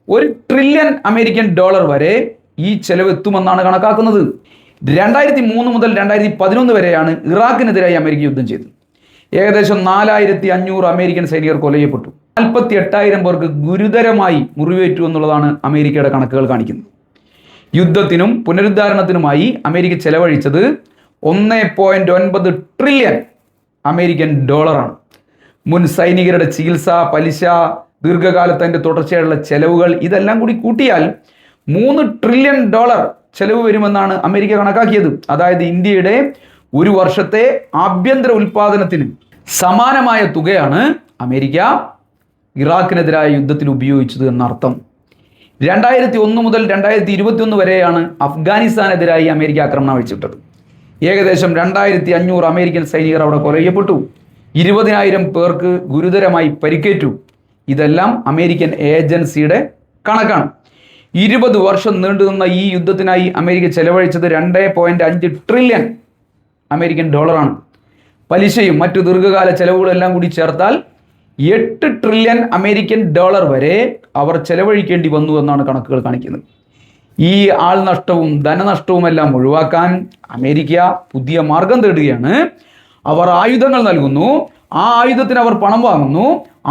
$1 ട്രില്യൺ അമേരിക്കൻ ഡോളർ വരെ ഈ ചെലവ് എത്തുമെന്നാണ് കണക്കാക്കുന്നത്. 2003 മുതൽ 2011 വരെയാണ് ഇറാഖിനെതിരായി അമേരിക്ക യുദ്ധം ചെയ്തത്. ഏകദേശം 4,500 അമേരിക്കൻ സൈനികർ കൊല്ലപ്പെട്ടു. 48,000 പേർക്ക് ഗുരുതരമായി മുറിവേറ്റു എന്നുള്ളതാണ് അമേരിക്കയുടെ കണക്കുകൾ കാണിക്കുന്നത്. യുദ്ധത്തിനും പുനരുദ്ധാരണത്തിനുമായി അമേരിക്ക ചെലവഴിച്ചത് 1.9 ട്രില്യൺ അമേരിക്കൻ ഡോളറാണ്. മുൻ സൈനികരുടെ ചികിത്സ, പലിശ, ദീർഘകാലത്തതിൻ്റെ തുടർച്ചയായുള്ള ചെലവുകൾ ഇതെല്ലാം കൂടി കൂട്ടിയാൽ $3 ട്രില്യൺ ചെലവ് വരുമെന്നാണ് അമേരിക്ക കണക്കാക്കിയത്. അതായത് ഇന്ത്യയുടെ ഒരു വർഷത്തെ ആഭ്യന്തര ഉൽപാദനത്തിന് സമാനമായ തുകയാണ് അമേരിക്ക ഇറാഖിനെതിരായ യുദ്ധത്തിൽ ഉപയോഗിച്ചത് എന്നർത്ഥം. 2001 മുതൽ 2021 വരെയാണ് അഫ്ഗാനിസ്ഥാനെതിരായി അമേരിക്ക ആക്രമണം അഴിച്ചുവിട്ടത്. ഏകദേശം 2,500 അമേരിക്കൻ സൈനികർ അവിടെ കൊല്ലപ്പെട്ടു. 20,000 പേർക്ക് ഗുരുതരമായി പരിക്കേറ്റു. ഇതെല്ലാം അമേരിക്കൻ ഏജൻസിയുടെ കണക്കാണ്. 20 വർഷം നീണ്ടുനിന്ന ഈ യുദ്ധത്തിനായി അമേരിക്ക ചെലവഴിച്ചത് 2.5 ട്രില്യൺ അമേരിക്കൻ ഡോളറാണ്. പലിശയും മറ്റു ദീർഘകാല ചെലവുകളും എല്ലാം കൂടി ചേർത്താൽ 8 ട്രില്യൺ അമേരിക്കൻ ഡോളർ വരെ അവർ ചെലവഴിക്കേണ്ടി വന്നു എന്നാണ് കണക്കുകൾ കാണിക്കുന്നത്. ഈ ആൾ നഷ്ടവും ധനനഷ്ടവും എല്ലാം ഒഴിവാക്കാൻ അമേരിക്ക പുതിയ മാർഗം തേടുകയാണ്. അവർ ആയുധങ്ങൾ നൽകുന്നു, ആ ആയുധത്തിന് അവർ പണം വാങ്ങുന്നു,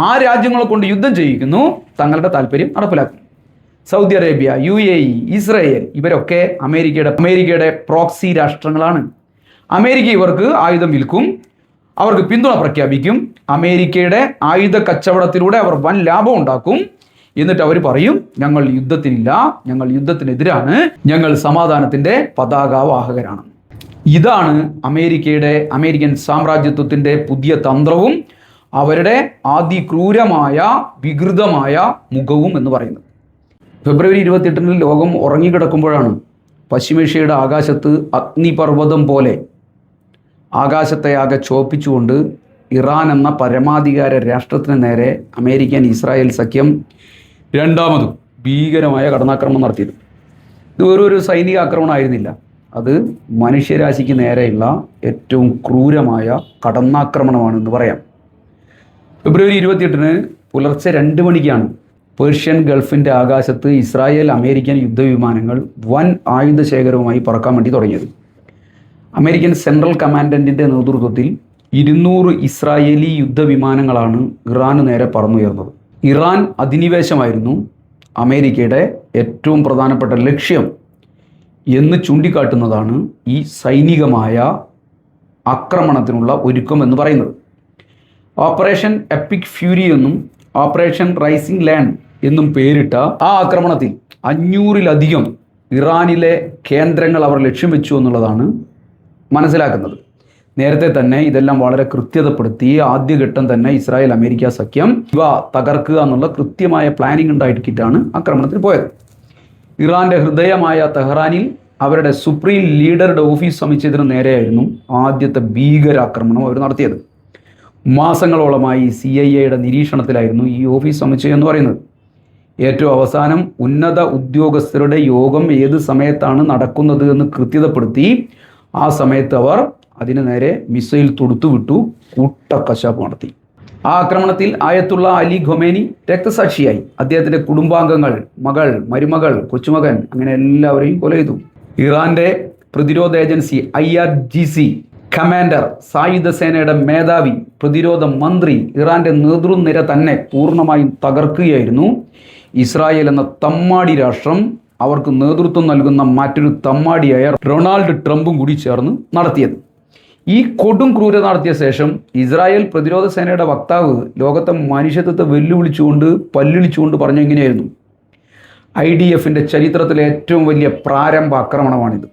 ആ രാജ്യങ്ങളെ കൊണ്ട് യുദ്ധം ചെയ്യിക്കുന്നു, തങ്ങളുടെ താല്പര്യം നടപ്പിലാക്കുന്നു. സൗദി അറേബ്യ, UAE, ഇസ്രായേൽ ഇവരൊക്കെ അമേരിക്കയുടെ പ്രോക്സി രാഷ്ട്രങ്ങളാണ്. അമേരിക്ക ഇവർക്ക് ആയുധം വിൽക്കും, അവർക്ക് പിന്തുണ പ്രഖ്യാപിക്കും. അമേരിക്കയുടെ ആയുധ കച്ചവടത്തിലൂടെ അവർ വൻ ലാഭം ഉണ്ടാക്കും. എന്നിട്ട് അവർ പറയും, ഞങ്ങൾ യുദ്ധത്തിനില്ല, ഞങ്ങൾ യുദ്ധത്തിനെതിരാണ്, ഞങ്ങൾ സമാധാനത്തിൻ്റെ പതാകവാഹകരാണ്. ഇതാണ് അമേരിക്കൻ സാമ്രാജ്യത്വത്തിൻ്റെ പുതിയ തന്ത്രവും അവരുടെ അതിക്രൂരമായ വികൃതമായ മുഖവും എന്ന് പറയുന്നത്. ഫെബ്രുവരി 28 ലോകം ഉറങ്ങിക്കിടക്കുമ്പോഴാണ് പശ്ചിമേഷ്യയുടെ ആകാശത്ത് അഗ്നിപർവ്വതം പോലെ ആകാശത്തെ ആകെ ചോപ്പിച്ചുകൊണ്ട് ഇറാൻ എന്ന പരമാധികാര രാഷ്ട്രത്തിന് നേരെ അമേരിക്കൻ ഇസ്രായേൽ സഖ്യം രണ്ടാമതും ഭീകരമായ കടന്നാക്രമണം നടത്തിയത്. ഇത് ഒരു സൈനിക ആക്രമണമായിരുന്നില്ല, അത് മനുഷ്യരാശിക്ക് നേരെയുള്ള ഏറ്റവും ക്രൂരമായ കടന്നാക്രമണമാണെന്ന് പറയാം. ഫെബ്രുവരി 28 പുലർച്ചെ 2 മണിക്കാണ് പേർഷ്യൻ ഗൾഫിൻ്റെ ആകാശത്ത് ഇസ്രായേൽ അമേരിക്കൻ യുദ്ധവിമാനങ്ങൾ വൻ ആയുധശേഖരവുമായി പറക്കാൻ വേണ്ടി തുടങ്ങിയത്. അമേരിക്കൻ സെൻട്രൽ കമാൻഡൻറ്റിൻ്റെ നേതൃത്വത്തിൽ 200 ഇസ്രായേലി യുദ്ധവിമാനങ്ങളാണ് ഇറാന് നേരെ പറന്നുയർന്നത്. ഇറാൻ അധിനിവേശമായിരുന്നു അമേരിക്കയുടെ ഏറ്റവും പ്രധാനപ്പെട്ട ലക്ഷ്യം എന്ന് ചൂണ്ടിക്കാട്ടുന്നതാണ് ഈ സൈനികമായ ആക്രമണത്തിനുള്ള ഒരുക്കം എന്ന് പറയുന്നത്. ഓപ്പറേഷൻ എപ്പിക് ഫ്യൂരി എന്നും ഓപ്പറേഷൻ റൈസിംഗ് ലാൻഡ് എന്നും പേരിട്ട ആ ആക്രമണത്തിൽ 500-ലധികം ഇറാനിലെ കേന്ദ്രങ്ങൾ അവർ ലക്ഷ്യം വെച്ചു എന്നുള്ളതാണ് മനസ്സിലാക്കുന്നത്. നേരത്തെ തന്നെ ഇതെല്ലാം വളരെ കൃത്യതപ്പെടുത്തി ആദ്യഘട്ടം തന്നെ ഇസ്രായേൽ അമേരിക്ക സഖ്യം ഇവ തകർക്കുക എന്നുള്ള കൃത്യമായ പ്ലാനിംഗ് ഉണ്ടാക്കിയിട്ടാണ് ആക്രമണത്തിന് പോയത്. ഇറാൻ്റെ ഹൃദയമായ തെഹ്റാനിൽ അവരുടെ സുപ്രീം ലീഡറുടെ ഓഫീസ് സമുച്ചയത്തിന് നേരെയായിരുന്നു ആദ്യത്തെ ഭീകരാക്രമണം അവർ നടത്തിയത്. മാസങ്ങളോളമായി CIA നിരീക്ഷണത്തിലായിരുന്നു ഈ ഓഫീസ് സമുച്ചയം എന്ന് പറയുന്നത്. ഏറ്റവും അവസാനം ഉന്നത ഉദ്യോഗസ്ഥരുടെ യോഗം ഏത് സമയത്താണ് നടക്കുന്നത് എന്ന് കൃത്യതപ്പെടുത്തി ആ സമയത്ത് അവർ അതിന് നേരെ മിസൈൽ തൊടുത്തുവിട്ടു, കൂട്ടക്കശാപ്പ് നടത്തി. ആ ആക്രമണത്തിൽ ആയത്തുള്ള അലി ഖൊമേനി രക്തസാക്ഷിയായി. അദ്ദേഹത്തിൻ്റെ കുടുംബാംഗങ്ങൾ, മകൾ, മരുമകൾ, കൊച്ചുമകൻ അങ്ങനെ എല്ലാവരെയും കൊല ചെയ്തു. ഇറാന്റെ പ്രതിരോധ ഏജൻസി IRGC കമാൻഡർ, സായുധ സേനയുടെ മേധാവി, പ്രതിരോധ മന്ത്രി ഇറാന്റെ നേതൃനിര തന്നെ പൂർണ്ണമായും തകർക്കുകയായിരുന്നു. ഇസ്രായേൽ എന്ന തമ്മാടി രാഷ്ട്രം അവർക്ക് നേതൃത്വം നൽകുന്ന മറ്റൊരു തമ്മാടിയായ ഡൊണാൾഡ് ട്രംപും കൂടി ചേർന്ന് നടത്തിയത്. ഈ കൊടും ക്രൂരത നടത്തിയ ശേഷം ഇസ്രായേൽ പ്രതിരോധ സേനയുടെ വക്താവ് ലോകത്തെ മനുഷ്യത്വത്തെ വെല്ലുവിളിച്ചുകൊണ്ട് പല്ലിളിച്ചുകൊണ്ട് പറഞ്ഞെങ്ങനെയായിരുന്നു, IDFന്റെ ചരിത്രത്തിലെ ഏറ്റവും വലിയ പ്രാരംഭ ആക്രമണമാണിത്.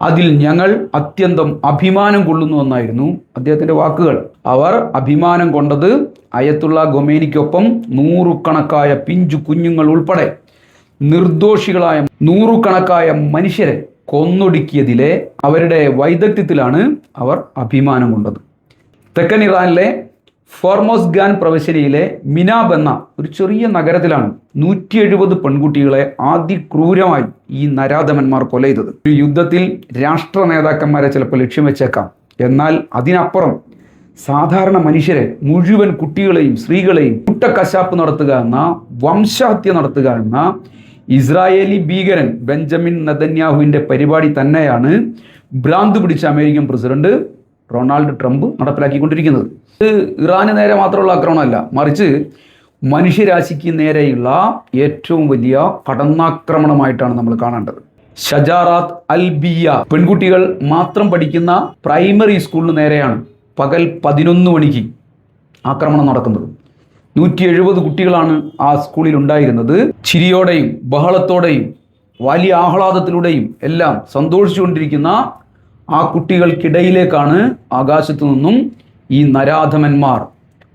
അതിൽ ഞങ്ങൾ അത്യന്തം അഭിമാനം കൊള്ളുന്നുവെന്നായിരുന്നു അദ്ദേഹത്തിൻ്റെ വാക്കുകൾ. അവർ അഭിമാനം കൊണ്ടത് അയത്തുള്ള ഖൊമേനിക്കൊപ്പം നൂറുകണക്കായ പിഞ്ചു കുഞ്ഞുങ്ങൾ ഉൾപ്പെടെ നിർദോഷികളായ നൂറുകണക്കായ മനുഷ്യരെ കൊന്നൊടുക്കിയതിലെ അവരുടെ വൈദഗ്ധ്യത്തിലാണ് അവർ അഭിമാനം കൊണ്ടത്. തെക്കൻ ഇറാനിലെ ഫോർമോസ്ഗാൻ പ്രവിശ്യയിലെ മിനാബ് എന്ന ഒരു ചെറിയ നഗരത്തിലാണ് 170 പെൺകുട്ടികളെ അതിക്രൂരമായി ഈ നരാധമന്മാർ കൊല ചെയ്തത്. ഒരു യുദ്ധത്തിൽ രാഷ്ട്ര നേതാക്കന്മാരെ ചിലപ്പോൾ ലക്ഷ്യം വെച്ചേക്കാം, എന്നാൽ അതിനപ്പുറം സാധാരണ മനുഷ്യരെ മുഴുവൻ കുട്ടികളെയും സ്ത്രീകളെയും കൂട്ടക്കശാപ്പ് നടത്തുക എന്ന, വംശഹത്യ നടത്തുക എന്ന ഇസ്രായേലി ഭീകരൻ ബെഞ്ചമിൻ നെതന്യാഹുവിൻ്റെ പരിപാടി തന്നെയാണ് ഭ്രാന്ത് പിടിച്ച അമേരിക്കൻ പ്രസിഡന്റ് ഡൊണാൾഡ് ട്രംപ് നടപ്പിലാക്കിക്കൊണ്ടിരിക്കുന്നത്. ഇത് ഇറാന് നേരെ മാത്രമുള്ള ആക്രമണമല്ല, മറിച്ച് മനുഷ്യരാശിക്ക് നേരെയുള്ള ഏറ്റവും വലിയ കടന്നാക്രമണമായിട്ടാണ് നമ്മൾ കാണേണ്ടത്. ഷജാറാത്ത് അൽബിയ പെൺകുട്ടികൾ മാത്രം പഠിക്കുന്ന പ്രൈമറി സ്കൂളിന് നേരെയാണ് പകൽ 11 മണിക്ക് ആക്രമണം നടക്കുന്നത്. 170 കുട്ടികളാണ് ആ സ്കൂളിൽ ഉണ്ടായിരുന്നത്. ചിരിയോടെയും ബഹളത്തോടെയും വലിയ ആഹ്ലാദത്തിലൂടെയും എല്ലാം സന്തോഷിച്ചുകൊണ്ടിരിക്കുന്ന ആ കുട്ടികൾക്കിടയിലേക്കാണ് ആകാശത്തു നിന്നും ഈ നരാധമന്മാർ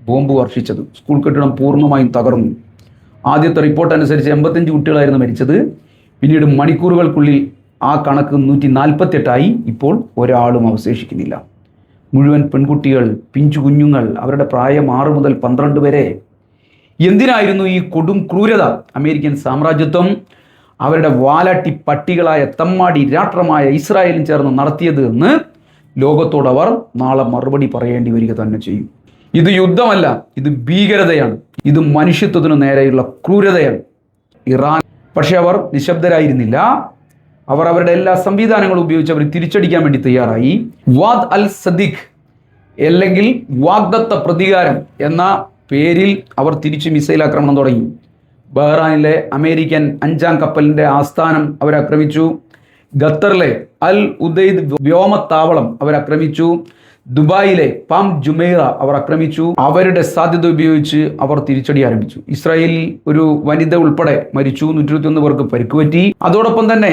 ബോംബ് വർഷിച്ചത്. സ്കൂൾ കെട്ടിടം പൂർണ്ണമായും തകർന്നു. ആദ്യത്തെ റിപ്പോർട്ട് അനുസരിച്ച് 85 കുട്ടികളായിരുന്നു മരിച്ചത്. പിന്നീട് മണിക്കൂറുകൾക്കുള്ളിൽ ആ കണക്ക് 148ആയി. ഇപ്പോൾ ഒരാളും അവശേഷിക്കുന്നില്ല. മുഴുവൻ പെൺകുട്ടികൾ, പിഞ്ചു കുഞ്ഞുങ്ങൾ, അവരുടെ പ്രായം 6 മുതൽ 12 വരെ. എന്തിനായിരുന്നു ഈ കൊടും ക്രൂരത അമേരിക്കൻ സാമ്രാജ്യത്വം അവരുടെ വാലാട്ടി പട്ടികളായ തമ്മാടി രാഷ്ട്രമായ ഇസ്രായേലും ചേർന്ന് നടത്തിയത് എന്ന് ലോകത്തോടവർ നാളെ മറുപടി പറയേണ്ടി വരിക തന്നെ ചെയ്യും. ഇത് യുദ്ധമല്ല, ഇത് ഭീകരതയാണ്, ഇത് മനുഷ്യത്വത്തിനു നേരെയുള്ള ക്രൂരതയാണ്. ഇറാൻ പക്ഷെ അവർ നിശബ്ദരായിരുന്നില്ല. അവർ അവരുടെ എല്ലാ സംവിധാനങ്ങളും ഉപയോഗിച്ച് അവർ തിരിച്ചടിക്കാൻ വേണ്ടി തയ്യാറായി. വാദ് അൽ സദിഖ് അല്ലെങ്കിൽ വാഗ്ദത്ത പ്രതികാരം എന്ന പേരിൽ അവർ തിരിച്ച് മിസൈൽ ആക്രമണം തുടങ്ങി. ബഹ്റാനിലെ അമേരിക്കൻ 5ാം കപ്പലിൻ്റെ ആസ്ഥാനം അവരാക്രമിച്ചു. ഖത്തറിലെ അൽ ഉദൈദ് വ്യോമത്താവളം അവരാക്രമിച്ചു. ദുബായിലെ പാം ജുമൈറ അവർ ആക്രമിച്ചു. അവരുടെ സാധ്യത ഉപയോഗിച്ച് അവർ തിരിച്ചടി ആരംഭിച്ചു. ഇസ്രായേലിൽ ഒരു വനിത ഉൾപ്പെടെ മരിച്ചു. 121 പേർക്ക് പരിക്കുപറ്റി. അതോടൊപ്പം തന്നെ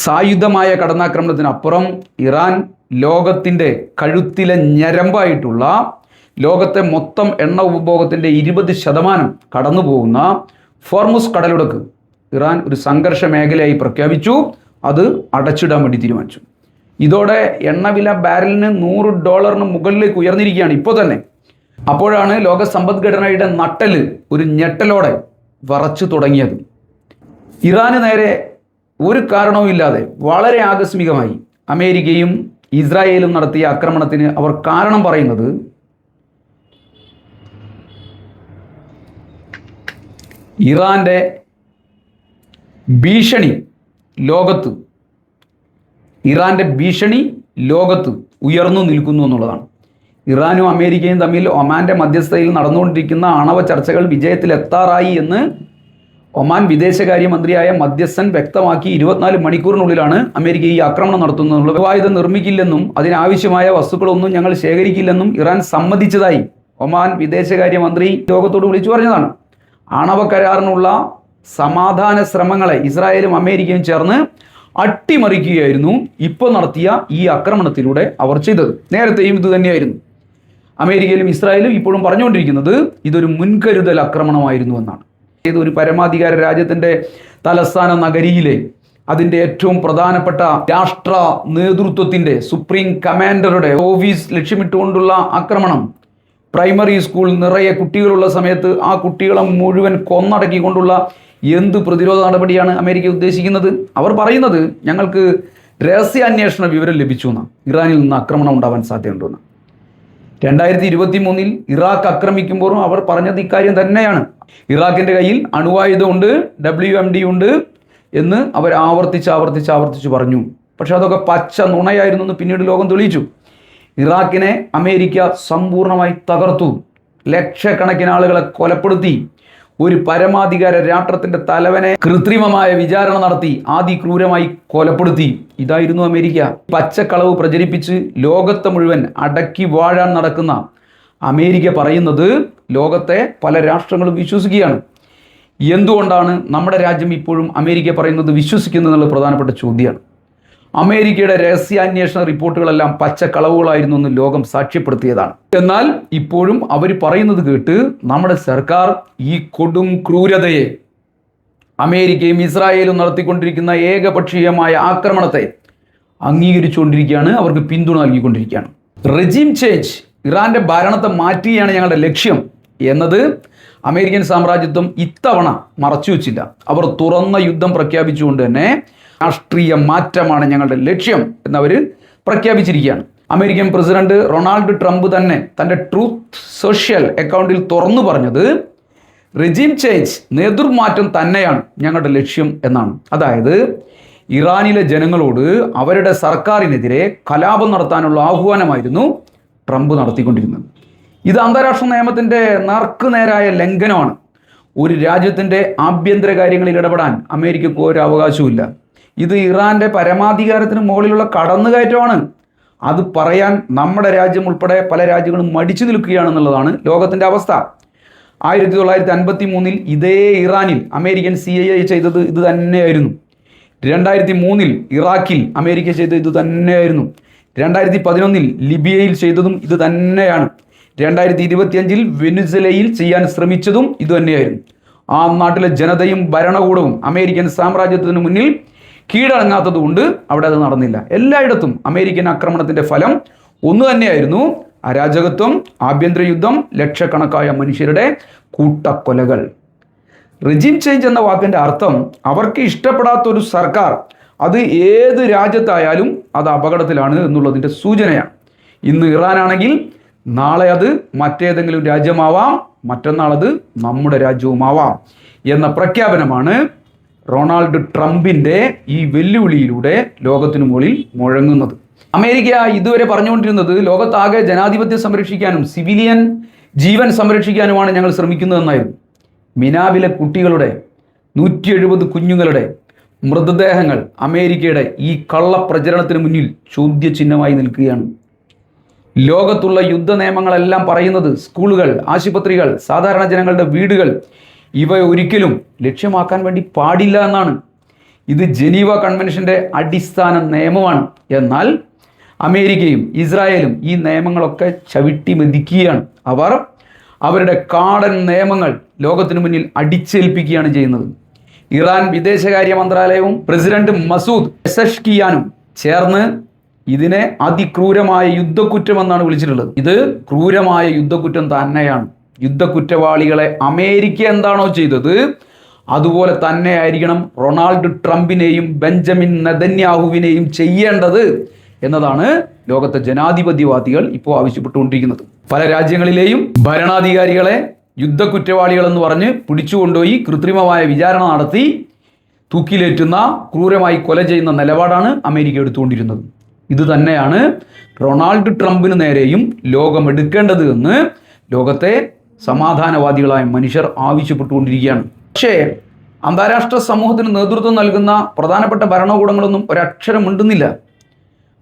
സായുധമായ കടന്നാക്രമണത്തിനപ്പുറം ഇറാൻ ലോകത്തിൻ്റെ കഴുത്തിലെ ഞരമ്പായിട്ടുള്ള, ലോകത്തെ മൊത്തം എണ്ണ ഉപഭോഗത്തിൻ്റെ 20% കടന്നു പോകുന്ന ഫോർമുസ് കടലുടക്ക് ഇറാൻ ഒരു സംഘർഷ മേഖലയായി പ്രഖ്യാപിച്ചു. അത് അടച്ചിടാൻ വേണ്ടി തീരുമാനിച്ചു. ഇതോടെ എണ്ണവില ബാരലിന് $100 മുകളിലേക്ക് ഉയർന്നിരിക്കുകയാണ് ഇപ്പോൾ തന്നെ. അപ്പോഴാണ് ലോക സമ്പദ്ഘടനയുടെ നട്ടല് ഒരു ഞെട്ടലോടെ വറച്ചു തുടങ്ങിയത്. ഇറാന് നേരെ ഒരു കാരണവുമില്ലാതെ വളരെ ആകസ്മികമായി അമേരിക്കയും ഇസ്രായേലും നടത്തിയ ആക്രമണത്തിന് അവർ കാരണം പറയുന്നത് ഇറാൻ്റെ ഭീഷണി ലോകത്ത് ഉയർന്നു നിൽക്കുന്നു എന്നുള്ളതാണ്. ഇറാനും അമേരിക്കയും തമ്മിൽ ഒമാൻ്റെ മധ്യസ്ഥതയിൽ നടന്നുകൊണ്ടിരിക്കുന്ന ആണവ ചർച്ചകൾ വിജയത്തിലെത്താറായി എന്ന് ഒമാൻ വിദേശകാര്യമന്ത്രിയായ മധ്യസ്ഥൻ വ്യക്തമാക്കി. 24 മണിക്കൂറിനുള്ളിലാണ് അമേരിക്ക ഈ ആക്രമണം നടത്തുന്നത്. ആയുധം നിർമ്മിക്കില്ലെന്നും അതിനാവശ്യമായ വസ്തുക്കളൊന്നും ഞങ്ങൾ ശേഖരിക്കില്ലെന്നും ഇറാൻ സമ്മതിച്ചതായി ഒമാൻ വിദേശകാര്യമന്ത്രി ലോകത്തോട് വിളിച്ചു പറഞ്ഞതാണ്. ആണവ കരാറിനുള്ള സമാധാന ശ്രമങ്ങളെ ഇസ്രായേലും അമേരിക്കയും ചേർന്ന് അട്ടിമറിക്കുകയായിരുന്നു ഇപ്പോൾ നടത്തിയ ഈ ആക്രമണത്തിലൂടെ അവർ ചെയ്തത്. നേരത്തെയും ഇത് തന്നെയായിരുന്നു. അമേരിക്കയിലും ഇസ്രായേലും ഇപ്പോഴും പറഞ്ഞുകൊണ്ടിരിക്കുന്നത് ഇതൊരു മുൻകരുതൽ ആക്രമണമായിരുന്നു എന്നാണ്. ഒരു പരമാധികാര രാജ്യത്തിൻ്റെ തലസ്ഥാന നഗരിയിലെ അതിൻ്റെ ഏറ്റവും പ്രധാനപ്പെട്ട രാഷ്ട്ര നേതൃത്വത്തിൻ്റെ സുപ്രീം കമാൻഡറുടെ ഓഫീസ് ലക്ഷ്യമിട്ടുകൊണ്ടുള്ള ആക്രമണം, പ്രൈമറി സ്കൂൾ നിറയെ കുട്ടികളുള്ള സമയത്ത് ആ കുട്ടികളെ മുഴുവൻ കൊന്നടക്കിക്കൊണ്ടുള്ള എന്ത് പ്രതിരോധ നടപടിയാണ് അമേരിക്ക ഉദ്ദേശിക്കുന്നത്? അവർ പറയുന്നത് ഞങ്ങൾക്ക് രഹസ്യാന്വേഷണ വിവരം ലഭിച്ചു എന്നാണ്, ഇറാനിൽ നിന്ന് ആക്രമണം ഉണ്ടാവാൻ സാധ്യതയുണ്ടെന്ന്. 2023 ഇറാഖ് ആക്രമിക്കുമ്പോഴും അവർ പറഞ്ഞത് ഇക്കാര്യം തന്നെയാണ്. ഇറാഖിൻ്റെ കയ്യിൽ അണുവായുധമുണ്ട്, WMD ഉണ്ട്, എന്ന് അവർ ആവർത്തിച്ച് പറഞ്ഞു. പക്ഷെ അതൊക്കെ പച്ച നുണയായിരുന്നു എന്ന് പിന്നീട് ലോകം തെളിയിച്ചു. ഇറാഖിനെ അമേരിക്ക സമ്പൂർണ്ണമായി തകർത്തു, ലക്ഷക്കണക്കിന് ആളുകളെ കൊലപ്പെടുത്തി, ഒരു പരമാധികാര രാഷ്ട്രത്തിന്റെ തലവനെ കൃത്രിമമായ വിചാരണ നടത്തി അതിക്രൂരമായി കൊലപ്പെടുത്തി. ഇതായിരുന്നു അമേരിക്ക. പച്ചക്കളവ് പ്രചരിപ്പിച്ച് ലോകത്തെ മുഴുവൻ അടക്കി വാഴാൻ നടക്കുന്ന അമേരിക്ക പറയുന്നത് ലോകത്തെ പല രാഷ്ട്രങ്ങളും വിശ്വസിക്കുകയാണ്. എന്തുകൊണ്ടാണ് നമ്മുടെ രാജ്യം ഇപ്പോഴും അമേരിക്ക പറയുന്നത് വിശ്വസിക്കുന്നത് എന്നുള്ള പ്രധാനപ്പെട്ട ചോദ്യമാണ്. അമേരിക്കയുടെ രഹസ്യാന്വേഷണ റിപ്പോർട്ടുകളെല്ലാം പച്ചക്കളവുകളായിരുന്നു എന്ന് ലോകം സാക്ഷ്യപ്പെടുത്തിയതാണ്. എന്നാൽ ഇപ്പോഴും അവർ പറയുന്നത് കേട്ട് നമ്മുടെ സർക്കാർ ഈ കൊടും ക്രൂരതയെ, അമേരിക്കയും ഇസ്രായേലും നടത്തിക്കൊണ്ടിരിക്കുന്ന ഏകപക്ഷീയമായ ആക്രമണത്തെ അംഗീകരിച്ചുകൊണ്ടിരിക്കുകയാണ്, അവർക്ക് പിന്തുണ നൽകിക്കൊണ്ടിരിക്കുകയാണ്. റെജീം ചേഞ്ച്, ഇറാന്റെ ഭരണത്തെ മാറ്റുകയാണ് ഞങ്ങളുടെ ലക്ഷ്യം എന്നത് അമേരിക്കൻ സാമ്രാജ്യത്വം ഇത്തവണ മറച്ചു വെച്ചില്ല. അവർ തുറന്ന യുദ്ധം പ്രഖ്യാപിച്ചുകൊണ്ട് തന്നെ രാഷ്ട്രീയ മാറ്റമാണ് ഞങ്ങളുടെ ലക്ഷ്യം എന്നവർ പ്രഖ്യാപിച്ചിരിക്കുകയാണ്. അമേരിക്കൻ പ്രസിഡന്റ് റൊണാൾഡ് ട്രംപ് തന്നെ തൻ്റെ ട്രൂത്ത് സോഷ്യൽ അക്കൗണ്ടിൽ തുറന്നു പറഞ്ഞത് റെജീം ചേഞ്ച്, നേതൃമാറ്റം തന്നെയാണ് ഞങ്ങളുടെ ലക്ഷ്യം എന്നാണ്. അതായത് ഇറാനിലെ ജനങ്ങളോട് അവരുടെ സർക്കാരിനെതിരെ കലാപം നടത്താനുള്ള ആഹ്വാനമായിരുന്നു ട്രംപ് നടത്തിക്കൊണ്ടിരുന്നത്. ഇത് അന്താരാഷ്ട്ര നിയമത്തിൻ്റെ നേർക്കുനേരായ ലംഘനമാണ്. ഒരു രാജ്യത്തിൻ്റെ ആഭ്യന്തര കാര്യങ്ങളിൽ ഇടപെടാൻ അമേരിക്കക്ക് ഒരു അവകാശവുമില്ല. ഇത് ഇറാന്റെ പരമാധികാരത്തിന് മുകളിലുള്ള കടന്നുകയറ്റമാണ്. അത് പറയാൻ നമ്മുടെ രാജ്യം ഉൾപ്പെടെ പല രാജ്യങ്ങളും മടിച്ചു നിൽക്കുകയാണെന്നുള്ളതാണ് ലോകത്തിൻ്റെ അവസ്ഥ. 1953 ഇതേ ഇറാനിൽ അമേരിക്കൻ CIA ചെയ്തത് ഇത് തന്നെയായിരുന്നു. 2003 ഇറാഖിൽ അമേരിക്ക ചെയ്തത് ഇത് തന്നെയായിരുന്നു. 2011 ലിബിയയിൽ ചെയ്തതും ഇത് തന്നെയാണ്. 2025 വെനിസ്വേലയിൽ ചെയ്യാൻ ശ്രമിച്ചതും ഇത് തന്നെയായിരുന്നു. ആ നാട്ടിലെ ജനതയും ഭരണകൂടവും അമേരിക്കൻ സാമ്രാജ്യത്തിന് മുന്നിൽ കീഴടങ്ങാത്തത് കൊണ്ട് അവിടെ അത് നടന്നില്ല. എല്ലായിടത്തും അമേരിക്കൻ ആക്രമണത്തിന്റെ ഫലം ഒന്ന് തന്നെയായിരുന്നു: അരാജകത്വം, ആഭ്യന്തര യുദ്ധം, ലക്ഷക്കണക്കായ മനുഷ്യരുടെ കൂട്ടക്കൊലകൾ. റെജീം ചേഞ്ച് എന്ന വാക്കിന്റെ അർത്ഥം അവർക്ക് ഇഷ്ടപ്പെടാത്തൊരു സർക്കാർ, അത് ഏത് രാജ്യത്തായാലും അത് അപകടത്തിലാണ് എന്നുള്ളതിൻ്റെ സൂചനയാണ്. ഇന്ന് ഇറാനാണെങ്കിൽ നാളെ അത് മറ്റേതെങ്കിലും രാജ്യമാവാം, മറ്റന്നാൾ അത് നമ്മുടെ രാജ്യവുമാവാം എന്ന പ്രഖ്യാപനമാണ് റൊണാൾഡ് ട്രംപിൻ്റെ ഈ വെല്ലുവിളിയിലൂടെ ലോകത്തിനു മുകളിൽ മുഴങ്ങുന്നത്. അമേരിക്ക ഇതുവരെ പറഞ്ഞുകൊണ്ടിരുന്നത് ലോകത്താകെ ജനാധിപത്യം സംരക്ഷിക്കാനും സിവിലിയൻ ജീവൻ സംരക്ഷിക്കാനുമാണ് ഞങ്ങൾ ശ്രമിക്കുന്നതെന്നായിരുന്നു. മിനാവിലെ കുട്ടികളുടെ 170 കുഞ്ഞുങ്ങളുടെ മൃതദേഹങ്ങൾ അമേരിക്കയുടെ ഈ കള്ളപ്രചരണത്തിന് മുന്നിൽ ചോദ്യചിഹ്നമായി നിൽക്കുകയാണ്. ലോകത്തുള്ള യുദ്ധ നിയമങ്ങളെല്ലാം പറയുന്നത് സ്കൂളുകൾ, ആശുപത്രികൾ, സാധാരണ ജനങ്ങളുടെ വീടുകൾ ഇവ ഒരിക്കലും ലക്ഷ്യമാക്കാൻ വേണ്ടി പാടില്ല എന്നാണ്. ഇത് ജനീവ കൺവെൻഷൻ്റെ അടിസ്ഥാന നിയമമാണ്. എന്നാൽ അമേരിക്കയും ഇസ്രായേലും ഈ നിയമങ്ങളൊക്കെ ചവിട്ടി മെതിക്കുകയാണ്. അവർ അവരുടെ കാടൻ നിയമങ്ങൾ ലോകത്തിനു മുന്നിൽ അടിച്ചേൽപ്പിക്കുകയാണ് ചെയ്യുന്നത്. ഇറാൻ വിദേശകാര്യ മന്ത്രാലയവും പ്രസിഡന്റ് മസൂദ് പെസഷ്കിയാനും ചേർന്ന് ഇതിനെ അതിക്രൂരമായ യുദ്ധക്കുറ്റം എന്നാണ് വിളിച്ചിട്ടുള്ളത്. ഇത് ക്രൂരമായ യുദ്ധക്കുറ്റം തന്നെയാണ്. യുദ്ധക്കുറ്റവാളികളെ അമേരിക്ക എന്താണോ ചെയ്തത് അതുപോലെ തന്നെ ആയിരിക്കണം റൊണാൾഡ് ട്രംപിനെയും ബെഞ്ചമിൻ നെതന്യാഹുവിനെയും ചെയ്യേണ്ടത് എന്നതാണ് ലോകത്തെ ജനാധിപത്യവാദികൾ ഇപ്പോൾ ആവശ്യപ്പെട്ടുകൊണ്ടിരിക്കുന്നത്. പല രാജ്യങ്ങളിലെയും ഭരണാധികാരികളെ യുദ്ധക്കുറ്റവാളികളെന്ന് പറഞ്ഞ് പിടിച്ചുകൊണ്ടുപോയി കൃത്രിമമായ വിചാരണ നടത്തി തൂക്കിലേറ്റുന്ന, ക്രൂരമായി കൊല ചെയ്യുന്ന നിലപാടാണ് അമേരിക്ക എടുത്തുകൊണ്ടിരുന്നത്. ഇത് തന്നെയാണ് റൊണാൾഡ് ട്രംപിന് നേരെയും ലോകം എടുക്കേണ്ടത് എന്ന് ലോകത്തെ സമാധാനവാദികളായ മനുഷ്യർ ആവശ്യപ്പെട്ടുകൊണ്ടിരിക്കുകയാണ്. പക്ഷേ അന്താരാഷ്ട്ര സമൂഹത്തിന് നേതൃത്വം നൽകുന്ന പ്രധാനപ്പെട്ട ഭരണകൂടങ്ങളൊന്നും ഒരക്ഷരം മിണ്ടുന്നില്ല.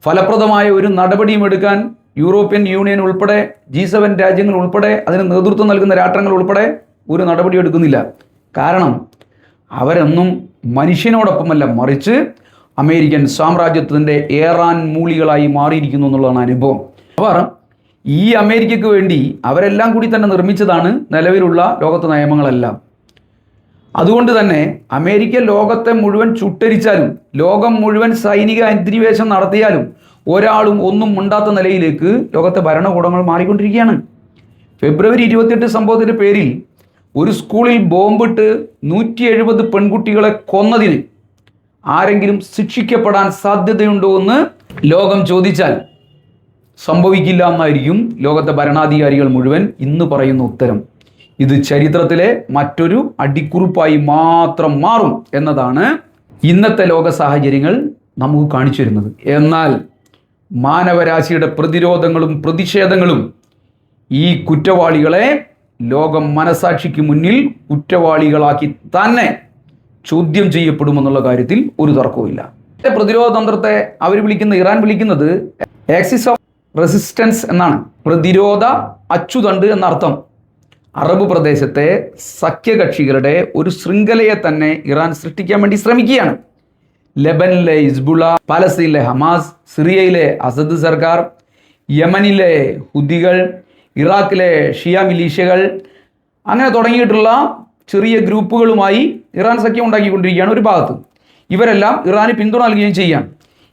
ഫലപ്രദമായ ഒരു നടപടിയും എടുക്കാൻ യൂറോപ്യൻ യൂണിയൻ ഉൾപ്പെടെ G7 രാജ്യങ്ങൾ ഉൾപ്പെടെ അതിന് നേതൃത്വം നൽകുന്ന രാഷ്ട്രങ്ങൾ ഉൾപ്പെടെ ഒരു നടപടി എടുക്കുന്നില്ല. കാരണം അവരൊന്നും മനുഷ്യനോടൊപ്പമല്ല, മറിച്ച് അമേരിക്കൻ സാമ്രാജ്യത്തിൻ്റെ ഏറാൻ മൂളികളായി മാറിയിരിക്കുന്നു എന്നുള്ളതാണ് അനുഭവം. അവർ ഈ അമേരിക്കയ്ക്ക് വേണ്ടി അവരെല്ലാം കൂടി തന്നെ നിർമ്മിച്ചതാണ് നിലവിലുള്ള ലോകത്തെ നിയമങ്ങളെല്ലാം. അതുകൊണ്ട് തന്നെ അമേരിക്ക ലോകത്തെ മുഴുവൻ ചുട്ടരിച്ചാലും, ലോകം മുഴുവൻ സൈനിക അധിനിവേശം നടത്തിയാലും ഒരാളും ഒന്നും മുണ്ടാത്ത നിലയിലേക്ക് ലോകത്തെ ഭരണകൂടങ്ങൾ മാറിക്കൊണ്ടിരിക്കുകയാണ്. ഫെബ്രുവരി 28 സംഭവത്തിൻ്റെ പേരിൽ ഒരു സ്കൂളിൽ ബോംബിട്ട് 170 പെൺകുട്ടികളെ കൊന്നതിന് ആരെങ്കിലും ശിക്ഷിക്കപ്പെടാൻ സാധ്യതയുണ്ടോ എന്ന് ലോകം ചോദിച്ചാൽ സംഭവിക്കില്ല എന്നായിരിക്കും ലോകത്തെ ഭരണാധികാരികൾ മുഴുവൻ ഇന്ന് പറയുന്ന ഉത്തരം. ഇത് ചരിത്രത്തിലെ മറ്റൊരു അടിക്കുറിപ്പായി മാത്രം മാറും എന്നതാണ് ഇന്നത്തെ ലോക സാഹചര്യങ്ങൾ നമുക്ക് കാണിച്ചു തരുന്നത്. എന്നാൽ മാനവരാശിയുടെ പ്രതിരോധങ്ങളും പ്രതിഷേധങ്ങളും ഈ കുറ്റവാളികളെ ലോകം മനസാക്ഷിക്ക് മുന്നിൽ കുറ്റവാളികളാക്കി തന്നെ ചോദ്യം ചെയ്യപ്പെടുമെന്നുള്ള കാര്യത്തിൽ ഒരു തർക്കവുമില്ല. പ്രതിരോധ തന്ത്രത്തെ ഇറാൻ വിളിക്കുന്നത് ആക്സിസ് ഓഫ് റെസിസ്റ്റൻസ് എന്നാണ്. പ്രതിരോധ അച്ചുതണ്ട് എന്നർത്ഥം. അറബ് പ്രദേശത്തെ സഖ്യകക്ഷികളുടെ ഒരു ശൃംഖലയെ തന്നെ ഇറാൻ സൃഷ്ടിക്കാൻ വേണ്ടി ശ്രമിക്കുകയാണ്. ലെബനിലെ ഹിസ്ബുള്ള, പാലസ്തീനിലെ ഹമാസ്, സിറിയയിലെ അസദ് സർക്കാർ, യമനിലെ ഹുദികൾ, ഇറാഖിലെ ഷിയ മിലീഷ്യകൾ, അങ്ങനെ തുടങ്ങിയിട്ടുള്ള ചെറിയ ഗ്രൂപ്പുകളുമായി ഇറാൻ സഖ്യം ഉണ്ടാക്കിക്കൊണ്ടിരിക്കുകയാണ് ഒരു ഭാഗത്ത്. ഇവരെല്ലാം ഇറാന് പിന്തുണ നൽകുകയും ചെയ്യാം.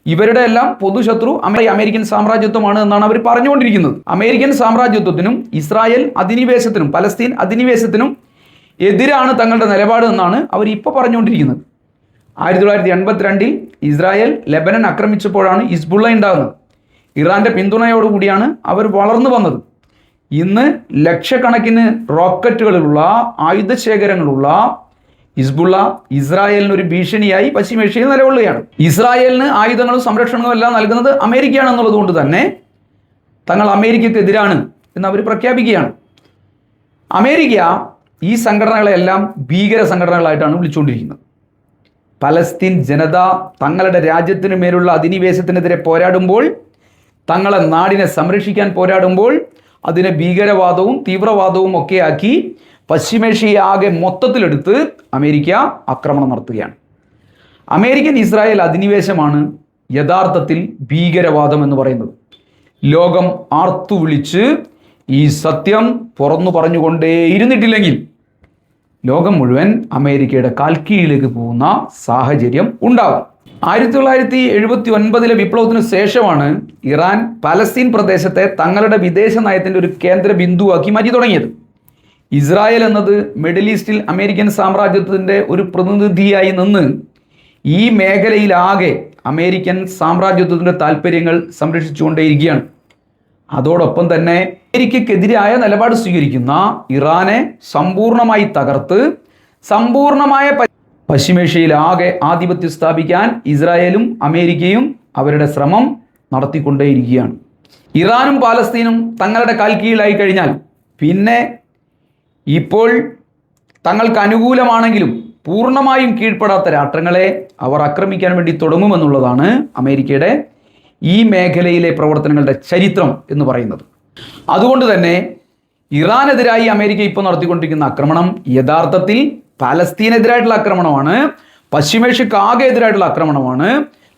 ഇവരുടെ എല്ലാം പൊതുശത്രു അമേരിക്കൻ സാമ്രാജ്യത്വമാണ് എന്നാണ് അവർ പറഞ്ഞുകൊണ്ടിരിക്കുന്നത്. അമേരിക്കൻ സാമ്രാജ്യത്വത്തിനും ഇസ്രായേൽ അധിനിവേശത്തിനും പലസ്തീൻ അധിനിവേശത്തിനും എതിരാണ് തങ്ങളുടെ നിലപാട് എന്നാണ് അവർ ഇപ്പോൾ പറഞ്ഞുകൊണ്ടിരിക്കുന്നത്. 1982 ഇസ്രായേൽ ലെബനൻ ആക്രമിച്ചപ്പോഴാണ് ഹിസ്ബുള്ള ഉണ്ടാകുന്നത്. ഇറാന്റെ പിന്തുണയോടുകൂടിയാണ് അവർ വളർന്നു വന്നത്. ഇന്ന് ലക്ഷക്കണക്കിന് റോക്കറ്റുകളുള്ള ആയുധശേഖരങ്ങളുള്ള ഹിസ്ബുള്ള ഇസ്രായേലിന് ഒരു ഭീഷണിയായി പശ്ചിമേഷ്യയിൽ നിലകൊള്ളുകയാണ്. ഇസ്രായേലിന് ആയുധങ്ങളും സംരക്ഷണങ്ങളും എല്ലാം നൽകുന്നത് അമേരിക്കയാണെന്നുള്ളത് കൊണ്ട് തന്നെ തങ്ങൾ അമേരിക്കക്കെതിരാണ് എന്ന് അവർ പ്രഖ്യാപിക്കുകയാണ്. അമേരിക്ക ഈ സംഘടനകളെല്ലാം ഭീകര സംഘടനകളായിട്ടാണ് വിളിച്ചുകൊണ്ടിരിക്കുന്നത്. പലസ്തീൻ ജനത തങ്ങളുടെ രാജ്യത്തിനു മേലുള്ള അധിനിവേശത്തിനെതിരെ പോരാടുമ്പോൾ, തങ്ങളെ നാടിനെ സംരക്ഷിക്കാൻ പോരാടുമ്പോൾ അതിനെ ഭീകരവാദവും തീവ്രവാദവും ഒക്കെയാക്കി പശ്ചിമേഷ്യയെ ആകെ മൊത്തത്തിലെടുത്ത് അമേരിക്ക ആക്രമണം നടത്തുകയാണ്. അമേരിക്കൻ ഇസ്രായേൽ അധിനിവേശമാണ് യഥാർത്ഥത്തിൽ ഭീകരവാദം എന്ന് പറയുന്നത്. ലോകം ആർത്തു വിളിച്ച് ഈ സത്യം തുറന്നു പറഞ്ഞുകൊണ്ടേയിരുന്നിട്ടില്ലെങ്കിൽ ലോകം മുഴുവൻ അമേരിക്കയുടെ കാൽക്കീഴിലേക്ക് പോകുന്ന സാഹചര്യം ഉണ്ടാകും. 1979 വിപ്ലവത്തിന് ശേഷമാണ് ഇറാൻ പലസ്തീൻ പ്രദേശത്തെ തങ്ങളുടെ വിദേശ നയത്തിൻ്റെ ഒരു കേന്ദ്ര ബിന്ദുവാക്കി മാറ്റി തുടങ്ങിയത്. ഇസ്രായേൽ എന്നത് മിഡിൽ ഈസ്റ്റിൽ അമേരിക്കൻ സാമ്രാജ്യത്തിൻ്റെ ഒരു പ്രതിനിധിയായി നിന്ന് ഈ മേഖലയിലാകെ അമേരിക്കൻ സാമ്രാജ്യത്വത്തിൻ്റെ താല്പര്യങ്ങൾ സംരക്ഷിച്ചുകൊണ്ടേയിരിക്കുകയാണ്. അതോടൊപ്പം തന്നെ അമേരിക്കക്കെതിരായ നിലപാട് സ്വീകരിക്കുന്ന ഇറാനെ സമ്പൂർണ്ണമായി തകർത്ത് സമ്പൂർണ്ണമായ പശ്ചിമേഷ്യയിലാകെ ആധിപത്യം സ്ഥാപിക്കാൻ ഇസ്രായേലും അമേരിക്കയും അവരുടെ ശ്രമം നടത്തിക്കൊണ്ടേയിരിക്കുകയാണ്. ഇറാനും പാലസ്തീനും തങ്ങളുടെ കാൽക്കീഴിലായി കഴിഞ്ഞാൽ പിന്നെ ഇപ്പോൾ തങ്ങൾക്ക് അനുകൂലമാണെങ്കിലും പൂർണ്ണമായും കീഴ്പ്പെടാത്ത രാഷ്ട്രങ്ങളെ അവർ ആക്രമിക്കാൻ വേണ്ടി തുടങ്ങുമെന്നുള്ളതാണ് അമേരിക്കയുടെ ഈ മേഖലയിലെ പ്രവർത്തനങ്ങളുടെ ചരിത്രം എന്ന് പറയുന്നത്. അതുകൊണ്ട് തന്നെ ഇറാനെതിരായി അമേരിക്ക ഇപ്പോൾ നടത്തിക്കൊണ്ടിരിക്കുന്ന ആക്രമണം യഥാർത്ഥത്തിൽ പലസ്തീനെതിരായിട്ടുള്ള ആക്രമണമാണ്, പശ്ചിമേഷ്യക്ക് ആകെ എതിരായിട്ടുള്ള ആക്രമണമാണ്,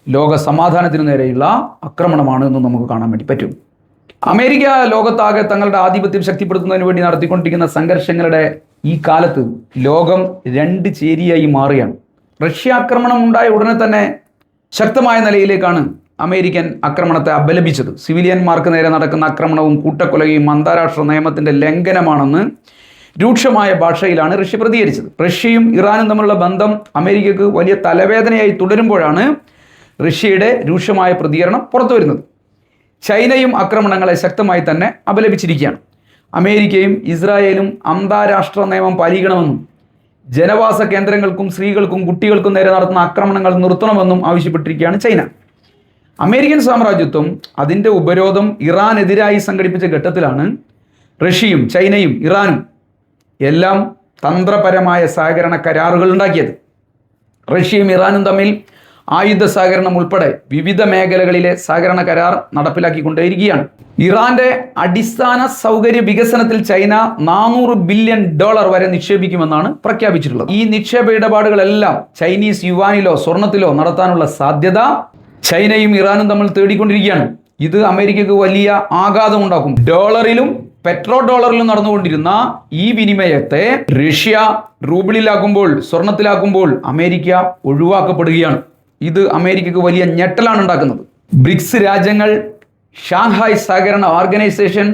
ലോക സമാധാനത്തിനു നേരെയുള്ള ആക്രമണമാണ് എന്ന് നമുക്ക് കാണാൻ വേണ്ടി പറ്റും. അമേരിക്ക ലോകത്താകെ തങ്ങളുടെ ആധിപത്യം ശക്തിപ്പെടുത്തുന്നതിന് വേണ്ടി നടത്തിക്കൊണ്ടിരിക്കുന്ന സംഘർഷങ്ങളുടെ ഈ കാലത്ത് ലോകം രണ്ട് ചേരിയായി മാറുകയാണ്. റഷ്യ ആക്രമണം ഉണ്ടായ ഉടനെ തന്നെ ശക്തമായ നിലയിലേക്കാണ് അമേരിക്കൻ ആക്രമണത്തെ അപലപിച്ചത്. സിവിലിയന്മാർക്ക് നേരെ നടക്കുന്ന ആക്രമണവും കൂട്ടക്കൊലയും അന്താരാഷ്ട്ര നിയമത്തിൻ്റെ ലംഘനമാണെന്ന് രൂക്ഷമായ ഭാഷയിലാണ് റഷ്യ പ്രതികരിച്ചത്. റഷ്യയും ഇറാനും തമ്മിലുള്ള ബന്ധം അമേരിക്കക്ക് വലിയ തലവേദനയായി തുടരുമ്പോഴാണ് റഷ്യയുടെ രൂക്ഷമായ പ്രതികരണം പുറത്തു വരുന്നത്. ചൈനയും ആക്രമണങ്ങളെ ശക്തമായി തന്നെ അപലപിച്ചിരിക്കുകയാണ്. അമേരിക്കയും ഇസ്രായേലും അന്താരാഷ്ട്ര നിയമം പാലിക്കണമെന്നും ജനവാസ കേന്ദ്രങ്ങൾക്കും സ്ത്രീകൾക്കും കുട്ടികൾക്കും നേരെ നടത്തുന്ന ആക്രമണങ്ങൾ നിർത്തണമെന്നും ആവശ്യപ്പെട്ടിരിക്കുകയാണ് ചൈന. അമേരിക്കൻ സാമ്രാജ്യത്വം അതിൻ്റെ ഉപരോധം ഇറാനെതിരായി സംഘടിപ്പിച്ച ഘട്ടത്തിലാണ് റഷ്യയും ചൈനയും ഇറാനും എല്ലാം തന്ത്രപരമായ സഹകരണ കരാറുകൾ ഉണ്ടാക്കിയത്. റഷ്യയും ഇറാനും തമ്മിൽ ആയുധ സഹകരണം ഉൾപ്പെടെ വിവിധ മേഖലകളിലെ സഹകരണ കരാർ നടപ്പിലാക്കിക്കൊണ്ടേയിരിക്കുകയാണ്. ഇറാന്റെ അടിസ്ഥാന സൗകര്യ വികസനത്തിൽ ചൈന $400 ബില്യൺ വരെ നിക്ഷേപിക്കുമെന്നാണ് പ്രഖ്യാപിച്ചിട്ടുള്ളത്. ഈ നിക്ഷേപ ഇടപാടുകളെല്ലാം ചൈനീസ് യുവാനിലോ സ്വർണത്തിലോ നടത്താനുള്ള സാധ്യത ചൈനയും ഇറാനും തമ്മിൽ തേടിക്കൊണ്ടിരിക്കുകയാണ്. ഇത് അമേരിക്കക്ക് വലിയ ആഘാതം ഉണ്ടാക്കും. ഡോളറിലും പെട്രോ ഡോളറിലും നടന്നുകൊണ്ടിരുന്ന ഈ വിനിമയത്തെ റഷ്യ റൂബിളിലാക്കുമ്പോൾ, സ്വർണത്തിലാക്കുമ്പോൾ അമേരിക്ക ഒഴിവാക്കപ്പെടുകയാണ്. ഇത് അമേരിക്കക്ക് വലിയ ഞെട്ടലാണ് ഉണ്ടാക്കുന്നത്. ബ്രിക്സ് രാജ്യങ്ങൾ, ഷാങ്ഹായ് സഹകരണ ഓർഗനൈസേഷൻ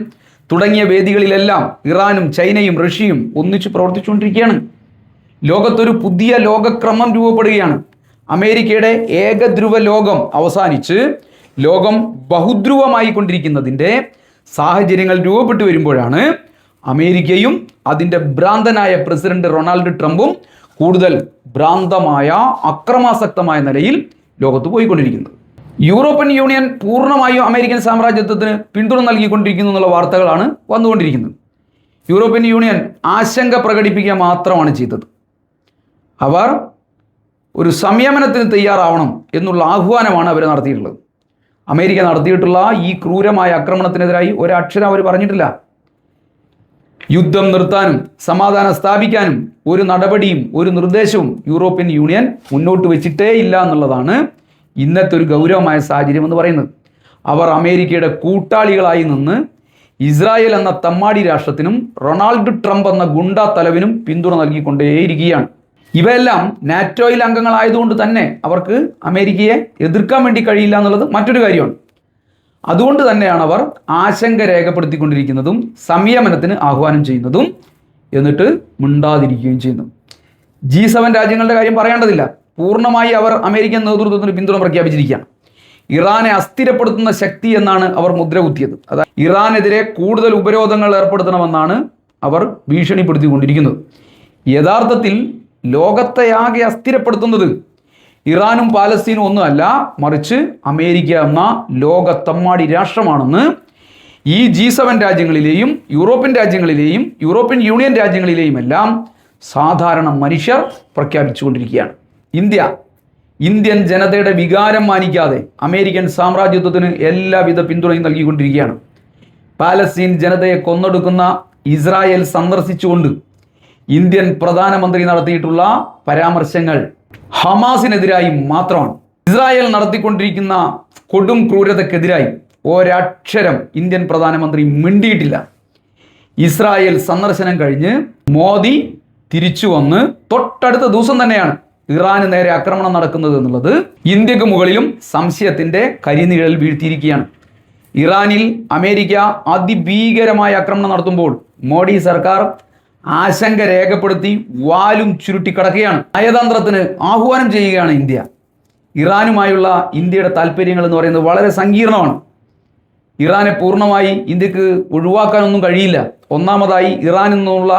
തുടങ്ങിയ വേദികളിലെല്ലാം ഇറാനും ചൈനയും റഷ്യയും ഒന്നിച്ചു പ്രവർത്തിച്ചുകൊണ്ടിരിക്കുകയാണ്. ലോകത്തൊരു പുതിയ ലോകക്രമം രൂപപ്പെടുകയാണ്. അമേരിക്കയുടെ ഏകധ്രുവ ലോകം അവസാനിച്ച് ലോകം ബഹുധ്രുവമായി കൊണ്ടിരിക്കുന്നതിൻ്റെ സാഹചര്യങ്ങൾ രൂപപ്പെട്ടു വരുമ്പോഴാണ് അമേരിക്കയും അതിൻ്റെ ഭ്രാന്തനായ പ്രസിഡന്റ് ഡൊണാൾഡ് ട്രംപും കൂടുതൽ ഭ്രാന്തമായ അക്രമാസക്തമായ നിലയിൽ ലോകത്ത് പോയിക്കൊണ്ടിരിക്കുന്നത്. യൂറോപ്യൻ യൂണിയൻ പൂർണ്ണമായും അമേരിക്കൻ സാമ്രാജ്യത്വത്തിന് പിന്തുണ നൽകിക്കൊണ്ടിരിക്കുന്നു എന്നുള്ള വാർത്തകളാണ് വന്നുകൊണ്ടിരിക്കുന്നത്. യൂറോപ്യൻ യൂണിയൻ ആശങ്ക പ്രകടിപ്പിക്കുക മാത്രമാണ് ചെയ്തത്. അവർ ഒരു സംയമനത്തിന് തയ്യാറാവണം എന്നുള്ള ആഹ്വാനമാണ് അവർ നടത്തിയിട്ടുള്ളത്. അമേരിക്ക നടത്തിയിട്ടുള്ള ഈ ക്രൂരമായ ആക്രമണത്തിനെതിരായി ഒരക്ഷരം അവർ പറഞ്ഞിട്ടില്ല. യുദ്ധം നിർത്താനും സമാധാനം സ്ഥാപിക്കാനും ഒരു നടപടിയും ഒരു നിർദ്ദേശവും യൂറോപ്യൻ യൂണിയൻ മുന്നോട്ട് വെച്ചിട്ടേ ഇല്ല എന്നുള്ളതാണ് ഇന്നത്തെ ഒരു ഗൗരവമായ സാഹചര്യം എന്ന് പറയുന്നത്. അവർ അമേരിക്കയുടെ കൂട്ടാളികളായി നിന്ന് ഇസ്രായേൽ എന്ന തമ്മാടി രാഷ്ട്രത്തിനും റൊണാൾഡ് ട്രംപ് എന്ന ഗുണ്ടാ തലവിനും പിന്തുണ നൽകിക്കൊണ്ടേയിരിക്കുകയാണ്. ഇവയെല്ലാം നാറ്റോയിൽ അംഗങ്ങളായതുകൊണ്ട് തന്നെ അവർക്ക് അമേരിക്കയെ എതിർക്കാൻ വേണ്ടി കഴിയില്ല എന്നുള്ളത് മറ്റൊരു കാര്യമാണ്. അതുകൊണ്ട് തന്നെയാണ് അവർ ആശങ്ക രേഖപ്പെടുത്തിക്കൊണ്ടിരിക്കുന്നതും സംയമനത്തിന് ആഹ്വാനം ചെയ്യുന്നതും എന്നിട്ട് മിണ്ടാതിരിക്കുകയും ചെയ്യുന്നത്. G7 രാജ്യങ്ങളുടെ കാര്യം പറയേണ്ടതില്ല. പൂർണ്ണമായി അവർ അമേരിക്കൻ നേതൃത്വത്തിന് പിന്തുണ പ്രഖ്യാപിച്ചിരിക്കുകയാണ്. ഇറാനെ അസ്ഥിരപ്പെടുത്തുന്ന ശക്തി എന്നാണ് അവർ മുദ്ര കുത്തിയത്. അതായത് ഇറാനെതിരെ കൂടുതൽ ഉപരോധങ്ങൾ ഏർപ്പെടുത്തണമെന്നാണ് അവർ ഭീഷണിപ്പെടുത്തിക്കൊണ്ടിരിക്കുന്നത്. യഥാർത്ഥത്തിൽ ലോകത്തെയാകെ അസ്ഥിരപ്പെടുത്തുന്നത് ഇറാനും പാലസ്തീനും ഒന്നുമല്ല, മറിച്ച് അമേരിക്ക എന്ന ലോകത്തമ്മാടി രാഷ്ട്രമാണെന്ന് ഈ G7 രാജ്യങ്ങളിലെയും യൂറോപ്യൻ രാജ്യങ്ങളിലെയും യൂറോപ്യൻ യൂണിയൻ രാജ്യങ്ങളിലെയും എല്ലാം സാധാരണ മനുഷ്യർ പ്രഖ്യാപിച്ചുകൊണ്ടിരിക്കുകയാണ്. ഇന്ത്യൻ ജനതയുടെ വികാരം മാനിക്കാതെ അമേരിക്കൻ സാമ്രാജ്യത്വത്തിന് എല്ലാവിധ പിന്തുണയും നൽകിക്കൊണ്ടിരിക്കുകയാണ്. പാലസ്തീൻ ജനതയെ കൊന്നൊടുക്കുന്ന ഇസ്രായേൽ സന്ദർശിച്ചുകൊണ്ട് ഇന്ത്യൻ പ്രധാനമന്ത്രി നടത്തിയിട്ടുള്ള പരാമർശങ്ങൾ ഹമാസിനെതിരായി മാത്രമാണ്. ഇസ്രായേൽ നടത്തിക്കൊണ്ടിരിക്കുന്ന കൊടും ക്രൂരതക്കെതിരായി ഒരക്ഷരം ഇന്ത്യൻ പ്രധാനമന്ത്രി മിണ്ടിയിട്ടില്ല. ഇസ്രായേൽ സന്ദർശനം കഴിഞ്ഞ് മോദി തിരിച്ചു വന്ന് തൊട്ടടുത്ത ദിവസം തന്നെയാണ് ഇറാന് നേരെ ആക്രമണം നടക്കുന്നത് എന്നുള്ളത് ഇന്ത്യക്ക് മുകളിലും സംശയത്തിന്റെ കരിനിഴൽ വീഴ്ത്തിയിരിക്കുകയാണ്. ഇറാനിൽ അമേരിക്ക അതിഭീകരമായ ആക്രമണം നടത്തുമ്പോൾ മോഡി സർക്കാർ ആശങ്ക രേഖപ്പെടുത്തി വാലും ചുരുട്ടി കിടക്കുകയാണ്. നയതന്ത്രത്തിന് ആഹ്വാനം ചെയ്യുകയാണ് ഇന്ത്യ. ഇറാനുമായുള്ള ഇന്ത്യയുടെ താല്പര്യങ്ങൾ എന്ന് പറയുന്നത് വളരെ സങ്കീർണമാണ്. ഇറാനെ പൂർണ്ണമായി ഇന്ത്യക്ക് ഒഴിവാക്കാനൊന്നും കഴിയില്ല. ഒന്നാമതായി ഇറാനിൽ നിന്നുള്ള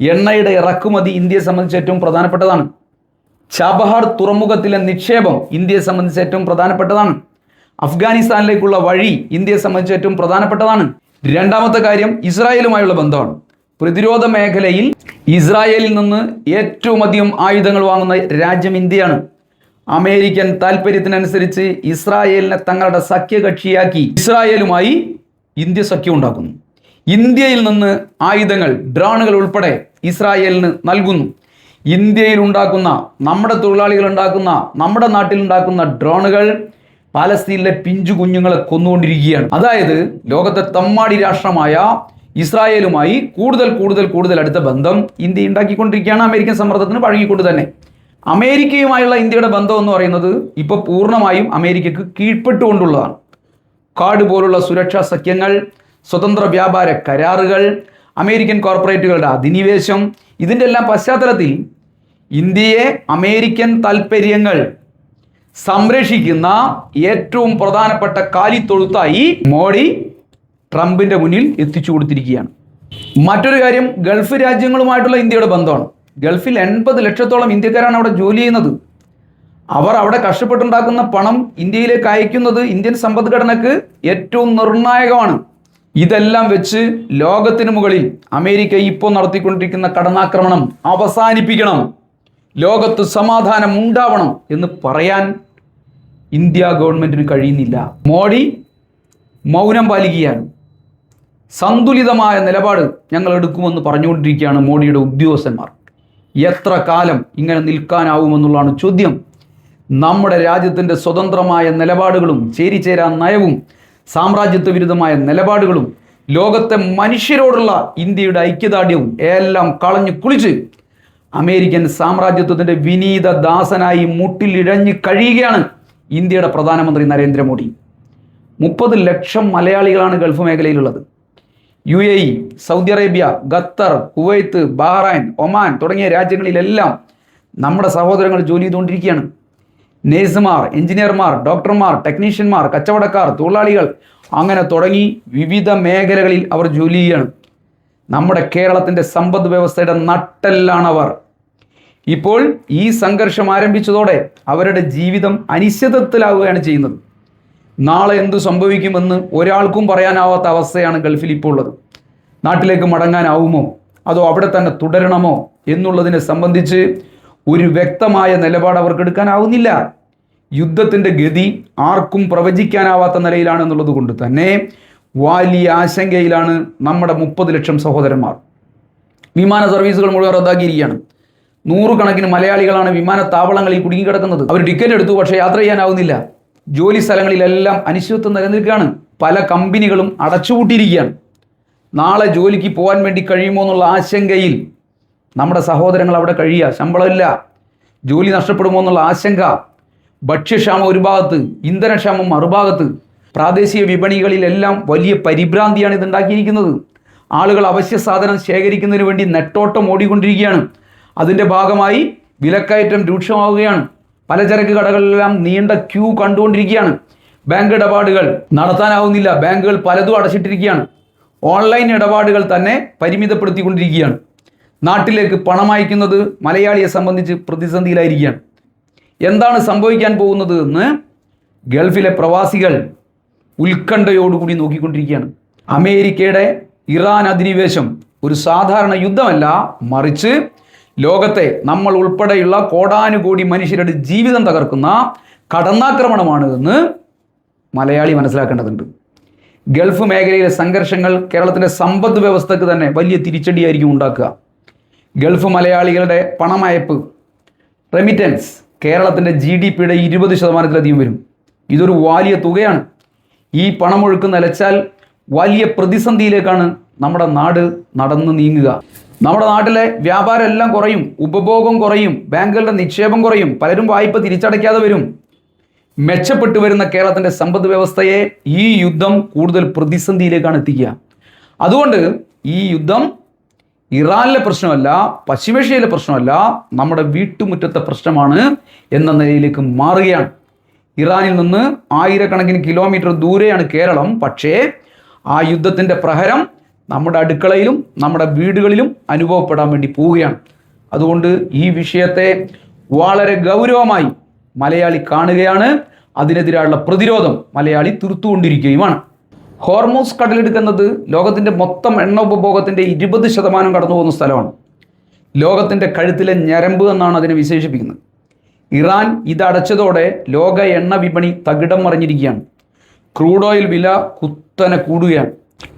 എണ്ണയുടെ ഇറക്കുമതി ഇന്ത്യയെ സംബന്ധിച്ച് ഏറ്റവും പ്രധാനപ്പെട്ടതാണ്. ചബഹാർ തുറമുഖത്തിലെ നിക്ഷേപം ഇന്ത്യയെ സംബന്ധിച്ച് ഏറ്റവും പ്രധാനപ്പെട്ടതാണ്. അഫ്ഗാനിസ്ഥാനിലേക്കുള്ള വഴി ഇന്ത്യയെ സംബന്ധിച്ച് ഏറ്റവും പ്രധാനപ്പെട്ടതാണ്. രണ്ടാമത്തെ കാര്യം ഇസ്രായേലുമായുള്ള ബന്ധമാണ്. പ്രതിരോധ മേഖലയിൽ ഇസ്രായേലിൽ നിന്ന് ഏറ്റവും അധികം ആയുധങ്ങൾ വാങ്ങുന്ന രാജ്യം ഇന്ത്യയാണ്. അമേരിക്കൻ താല്പര്യത്തിനനുസരിച്ച് ഇസ്രായേലിനെ തങ്ങളുടെ സഖ്യകക്ഷിയാക്കി ഇസ്രായേലുമായി ഇന്ത്യ സഖ്യം ഉണ്ടാക്കുന്നു. ഇന്ത്യയിൽ നിന്ന് ആയുധങ്ങൾ, ഡ്രോണുകൾ ഉൾപ്പെടെ ഇസ്രായേലിന് നൽകുന്നു. ഇന്ത്യയിൽ ഉണ്ടാക്കുന്ന, നമ്മുടെ തൊഴിലാളികൾ ഉണ്ടാക്കുന്ന, നമ്മുടെ നാട്ടിൽ ഉണ്ടാക്കുന്ന ഡ്രോണുകൾ പാലസ്തീനിലെ പിഞ്ചു കുഞ്ഞുങ്ങളെ കൊന്നുകൊണ്ടിരിക്കുകയാണ്. അതായത് ലോകത്തെ തമ്മാടി രാഷ്ട്രമായ ഇസ്രായേലുമായി കൂടുതൽ അടുത്ത ബന്ധം ഇന്ത്യ ഉണ്ടാക്കിക്കൊണ്ടിരിക്കുകയാണ്. അമേരിക്കൻ സമ്മർദ്ദത്തിന് പഴകിക്കൊണ്ട് തന്നെ അമേരിക്കയുമായുള്ള ഇന്ത്യയുടെ ബന്ധം എന്ന് പറയുന്നത് ഇപ്പോൾ പൂർണ്ണമായും അമേരിക്കക്ക് കീഴ്പ്പെട്ടുകൊണ്ടുള്ളതാണ്. കാർഡ് പോലുള്ള സുരക്ഷാ സഖ്യങ്ങൾ, സ്വതന്ത്ര വ്യാപാര കരാറുകൾ, അമേരിക്കൻ കോർപ്പറേറ്റുകളുടെ അധിനിവേശം, ഇതിൻ്റെ എല്ലാം പശ്ചാത്തലത്തിൽ ഇന്ത്യയെ അമേരിക്കൻ താൽപ്പര്യങ്ങൾ സംരക്ഷിക്കുന്ന ഏറ്റവും പ്രധാനപ്പെട്ട കാലിത്തൊഴുത്തായി മോഡി ട്രംപിൻ്റെ മുന്നിൽ എത്തിച്ചു കൊടുത്തിരിക്കുകയാണ്. മറ്റൊരു കാര്യം ഗൾഫ് രാജ്യങ്ങളുമായിട്ടുള്ള ഇന്ത്യയുടെ ബന്ധമാണ്. ഗൾഫിൽ 80 ലക്ഷത്തോളം ഇന്ത്യക്കാരാണ് അവിടെ ജോലി ചെയ്യുന്നത്. അവർ അവിടെ കഷ്ടപ്പെട്ടുണ്ടാക്കുന്ന പണം ഇന്ത്യയിലേക്ക് അയക്കുന്നത് ഇന്ത്യൻ സമ്പദ്ഘടനയ്ക്ക് ഏറ്റവും നിർണായകമാണ്. ഇതെല്ലാം വെച്ച് ലോകത്തിന് മുകളിൽ അമേരിക്ക ഇപ്പോൾ നടത്തിക്കൊണ്ടിരിക്കുന്ന കടന്നാക്രമണം അവസാനിപ്പിക്കണം, ലോകത്ത് സമാധാനം ഉണ്ടാവണം എന്ന് പറയാൻ ഇന്ത്യ ഗവൺമെൻറ്റിന് കഴിയുന്നില്ല. മോഡി മൗനം പാലിക്കുകയാണ്. സന്തുലിതമായ നിലപാട് ഞങ്ങൾ എടുക്കുമെന്ന് പറഞ്ഞുകൊണ്ടിരിക്കുകയാണ് മോഡിയുടെ ഉദ്യോഗസ്ഥന്മാർ. എത്ര കാലം ഇങ്ങനെ നിൽക്കാനാവുമെന്നുള്ളതാണ് ചോദ്യം. നമ്മുടെ രാജ്യത്തിൻ്റെ സ്വതന്ത്രമായ നിലപാടുകളും ചേരിചേരാ നയവും സാമ്രാജ്യത്വ വിരുദ്ധമായ നിലപാടുകളും ലോകത്തെ മനുഷ്യരോടുള്ള ഇന്ത്യയുടെ ഐക്യദാർഢ്യവും എല്ലാം കളഞ്ഞു കുളിച്ച് അമേരിക്കൻ സാമ്രാജ്യത്വത്തിൻ്റെ വിനീത ദാസനായി മുട്ടിലിഴഞ്ഞ് കഴിയുകയാണ് ഇന്ത്യയുടെ പ്രധാനമന്ത്രി നരേന്ദ്രമോദി. 30 ലക്ഷം മലയാളികളാണ് ഗൾഫ് മേഖലയിലുള്ളത്. UAE, Saudi Arabia, Qatar, Kuwait, Bahrain, Oman തുടങ്ങിയ രാജ്യങ്ങളിലെല്ലാം നമ്മുടെ സഹോദരങ്ങൾ ജോലി ചെയ്തുകൊണ്ടിരിക്കുകയാണ്. നേഴ്സുമാർ, എഞ്ചിനീയർമാർ, ഡോക്ടർമാർ, ടെക്നീഷ്യന്മാർ, കച്ചവടക്കാർ, തൊഴിലാളികൾ, അങ്ങനെ തുടങ്ങി വിവിധ മേഖലകളിൽ അവർ ജോലി ചെയ്യുകയാണ്. നമ്മുടെ കേരളത്തിൻ്റെ സമ്പദ് വ്യവസ്ഥയുടെ നട്ടെല്ലാണ് അവർ. ഇപ്പോൾ ഈ സംഘർഷം ആരംഭിച്ചതോടെ അവരുടെ ജീവിതം അനിശ്ചിതത്വത്തിലാവുകയാണ് ചെയ്യുന്നത്. നാളെ എന്തു സംഭവിക്കുമെന്ന് ഒരാൾക്കും പറയാനാവാത്ത അവസ്ഥയാണ് ഗൾഫിൽ ഇപ്പോൾ ഉള്ളത്. നാട്ടിലേക്ക് മടങ്ങാനാവുമോ അതോ അവിടെ തന്നെ തുടരണമോ എന്നുള്ളതിനെ സംബന്ധിച്ച് ഒരു വ്യക്തമായ നിലപാട് അവർക്ക് എടുക്കാനാവുന്നില്ല. യുദ്ധത്തിൻ്റെ ഗതി ആർക്കും പ്രവചിക്കാനാവാത്ത നിലയിലാണെന്നുള്ളത് കൊണ്ട് തന്നെ വലിയ ആശങ്കയിലാണ് നമ്മുടെ 30 ലക്ഷം സഹോദരന്മാർ. വിമാന സർവീസുകൾ മുഴുവൻ റദ്ദാക്കിയിരിക്കുകയാണ്. 100 കണക്കിന് മലയാളികളാണ് വിമാനത്താവളങ്ങളിൽ കുടുങ്ങിക്കിടക്കുന്നത്. അവർ ടിക്കറ്റ് എടുത്തു, പക്ഷേ യാത്ര ചെയ്യാനാവുന്നില്ല. ജോലി സ്ഥലങ്ങളിലെല്ലാം അനിശ്ചിതത്വം നിലനിൽക്കുകയാണ്. പല കമ്പനികളും അടച്ചുപൂട്ടിയിരിക്കുകയാണ്. നാളെ ജോലിക്ക് പോകാൻ വേണ്ടി കഴിയുമോ എന്നുള്ള ആശങ്കയിൽ നമ്മുടെ സഹോദരങ്ങൾ അവിടെ കഴിയുക. ശമ്പളമില്ല, ജോലി നഷ്ടപ്പെടുമോ എന്നുള്ള ആശങ്ക, ഭക്ഷ്യക്ഷാമം ഒരു ഭാഗത്ത്, ഇന്ധനക്ഷാമം മറുഭാഗത്ത്. പ്രാദേശിക വിപണികളിലെല്ലാം വലിയ പരിഭ്രാന്തിയാണ് ഇതുണ്ടാക്കിയിരിക്കുന്നത്. ആളുകൾ അവശ്യ സാധനം ശേഖരിക്കുന്നതിന് വേണ്ടി നെട്ടോട്ടം ഓടിക്കൊണ്ടിരിക്കുകയാണ്. അതിൻ്റെ ഭാഗമായി വിലക്കയറ്റം രൂക്ഷമാവുകയാണ്. പലചരക്ക് കടകളിലെല്ലാം നീണ്ട ക്യൂ കണ്ടുകൊണ്ടിരിക്കുകയാണ്. ബാങ്ക് ഇടപാടുകൾ നടത്താനാവുന്നില്ല. ബാങ്കുകൾ പലതും അടച്ചിട്ടിരിക്കുകയാണ്. ഓൺലൈൻ ഇടപാടുകൾ തന്നെ പരിമിതപ്പെടുത്തിക്കൊണ്ടിരിക്കുകയാണ്. നാട്ടിലേക്ക് പണം അയക്കുന്നത് മലയാളിയെ സംബന്ധിച്ച് പ്രതിസന്ധിയിലായിരിക്കുകയാണ്. എന്താണ് സംഭവിക്കാൻ പോകുന്നത് എന്ന് ഗൾഫിലെ പ്രവാസികൾ ഉത്കണ്ഠയോടുകൂടി നോക്കിക്കൊണ്ടിരിക്കുകയാണ്. അമേരിക്കയുടെ ഇറാൻ അധിനിവേശം ഒരു സാധാരണ യുദ്ധമല്ല, മറിച്ച് ലോകത്തെ നമ്മൾ ഉൾപ്പെടെയുള്ള കോടാനുകോടി മനുഷ്യരുടെ ജീവിതം തകർക്കുന്ന കടന്നാക്രമണമാണ് എന്ന് മലയാളി മനസ്സിലാക്കേണ്ടതുണ്ട്. ഗൾഫ് മേഖലയിലെ സംഘർഷങ്ങൾ കേരളത്തിൻ്റെ സമ്പദ് വ്യവസ്ഥയ്ക്ക് തന്നെ വലിയ തിരിച്ചടിയായിരിക്കും ഉണ്ടാക്കുക. ഗൾഫ് മലയാളികളുടെ പണമയപ്പ്, റെമിറ്റൻസ് കേരളത്തിൻ്റെ GDPയുടെ 20% വരും. ഇതൊരു വലിയ തുകയാണ്. ഈ പണമൊഴുക്ക് നിലച്ചാൽ വലിയ പ്രതിസന്ധിയിലേക്കാണ് നമ്മുടെ നാട് നടന്നു നീങ്ങുക. നമ്മുടെ നാട്ടിലെ വ്യാപാരം എല്ലാം കുറയും, ഉപഭോഗം കുറയും, ബാങ്കുകളുടെ നിക്ഷേപം കുറയും, പലരും വായ്പ തിരിച്ചടയ്ക്കാതെ വരും. മെച്ചപ്പെട്ടു വരുന്ന കേരളത്തിൻ്റെ സമ്പദ് വ്യവസ്ഥയെ ഈ യുദ്ധം കൂടുതൽ പ്രതിസന്ധിയിലേക്കാണ് എത്തിക്കുക. അതുകൊണ്ട് ഈ യുദ്ധം ഇറാനിലെ പ്രശ്നമല്ല, പശ്ചിമേഷ്യയിലെ പ്രശ്നമല്ല, നമ്മുടെ വീട്ടുമുറ്റത്തെ പ്രശ്നമാണ് എന്ന നിലയിലേക്ക് മാറുകയാണ്. ഇറാനിൽ നിന്ന് ആയിരക്കണക്കിന് കിലോമീറ്റർ ദൂരെയാണ് കേരളം. പക്ഷേ ആ യുദ്ധത്തിൻ്റെ പ്രഹരം നമ്മുടെ അടുക്കളയിലും നമ്മുടെ വീടുകളിലും അനുഭവപ്പെടാൻ വേണ്ടി പോവുകയാണ്. അതുകൊണ്ട് ഈ വിഷയത്തെ വളരെ ഗൗരവമായി മലയാളി കാണുകയാണ്. അതിനെതിരായുള്ള പ്രതിരോധം മലയാളി തീർത്തുകൊണ്ടിരിക്കുകയുമാണ്. ഹോർമൂസ് കടലിടുക്കുന്നത് ലോകത്തിൻ്റെ മൊത്തം എണ്ണ ഉപഭോഗത്തിൻ്റെ 20% കടന്നു പോകുന്ന സ്ഥലമാണ്. ലോകത്തിൻ്റെ കഴുത്തിലെ ഞരമ്പ് എന്നാണ് അതിനെ വിശേഷിപ്പിക്കുന്നത്. ഇറാൻ ഇതടച്ചതോടെ ലോക എണ്ണ വിപണി തകിടം മറിഞ്ഞിരിക്കുകയാണ്. ക്രൂഡ് ഓയിൽ വില കുത്തനെ കൂടുകയാണ്.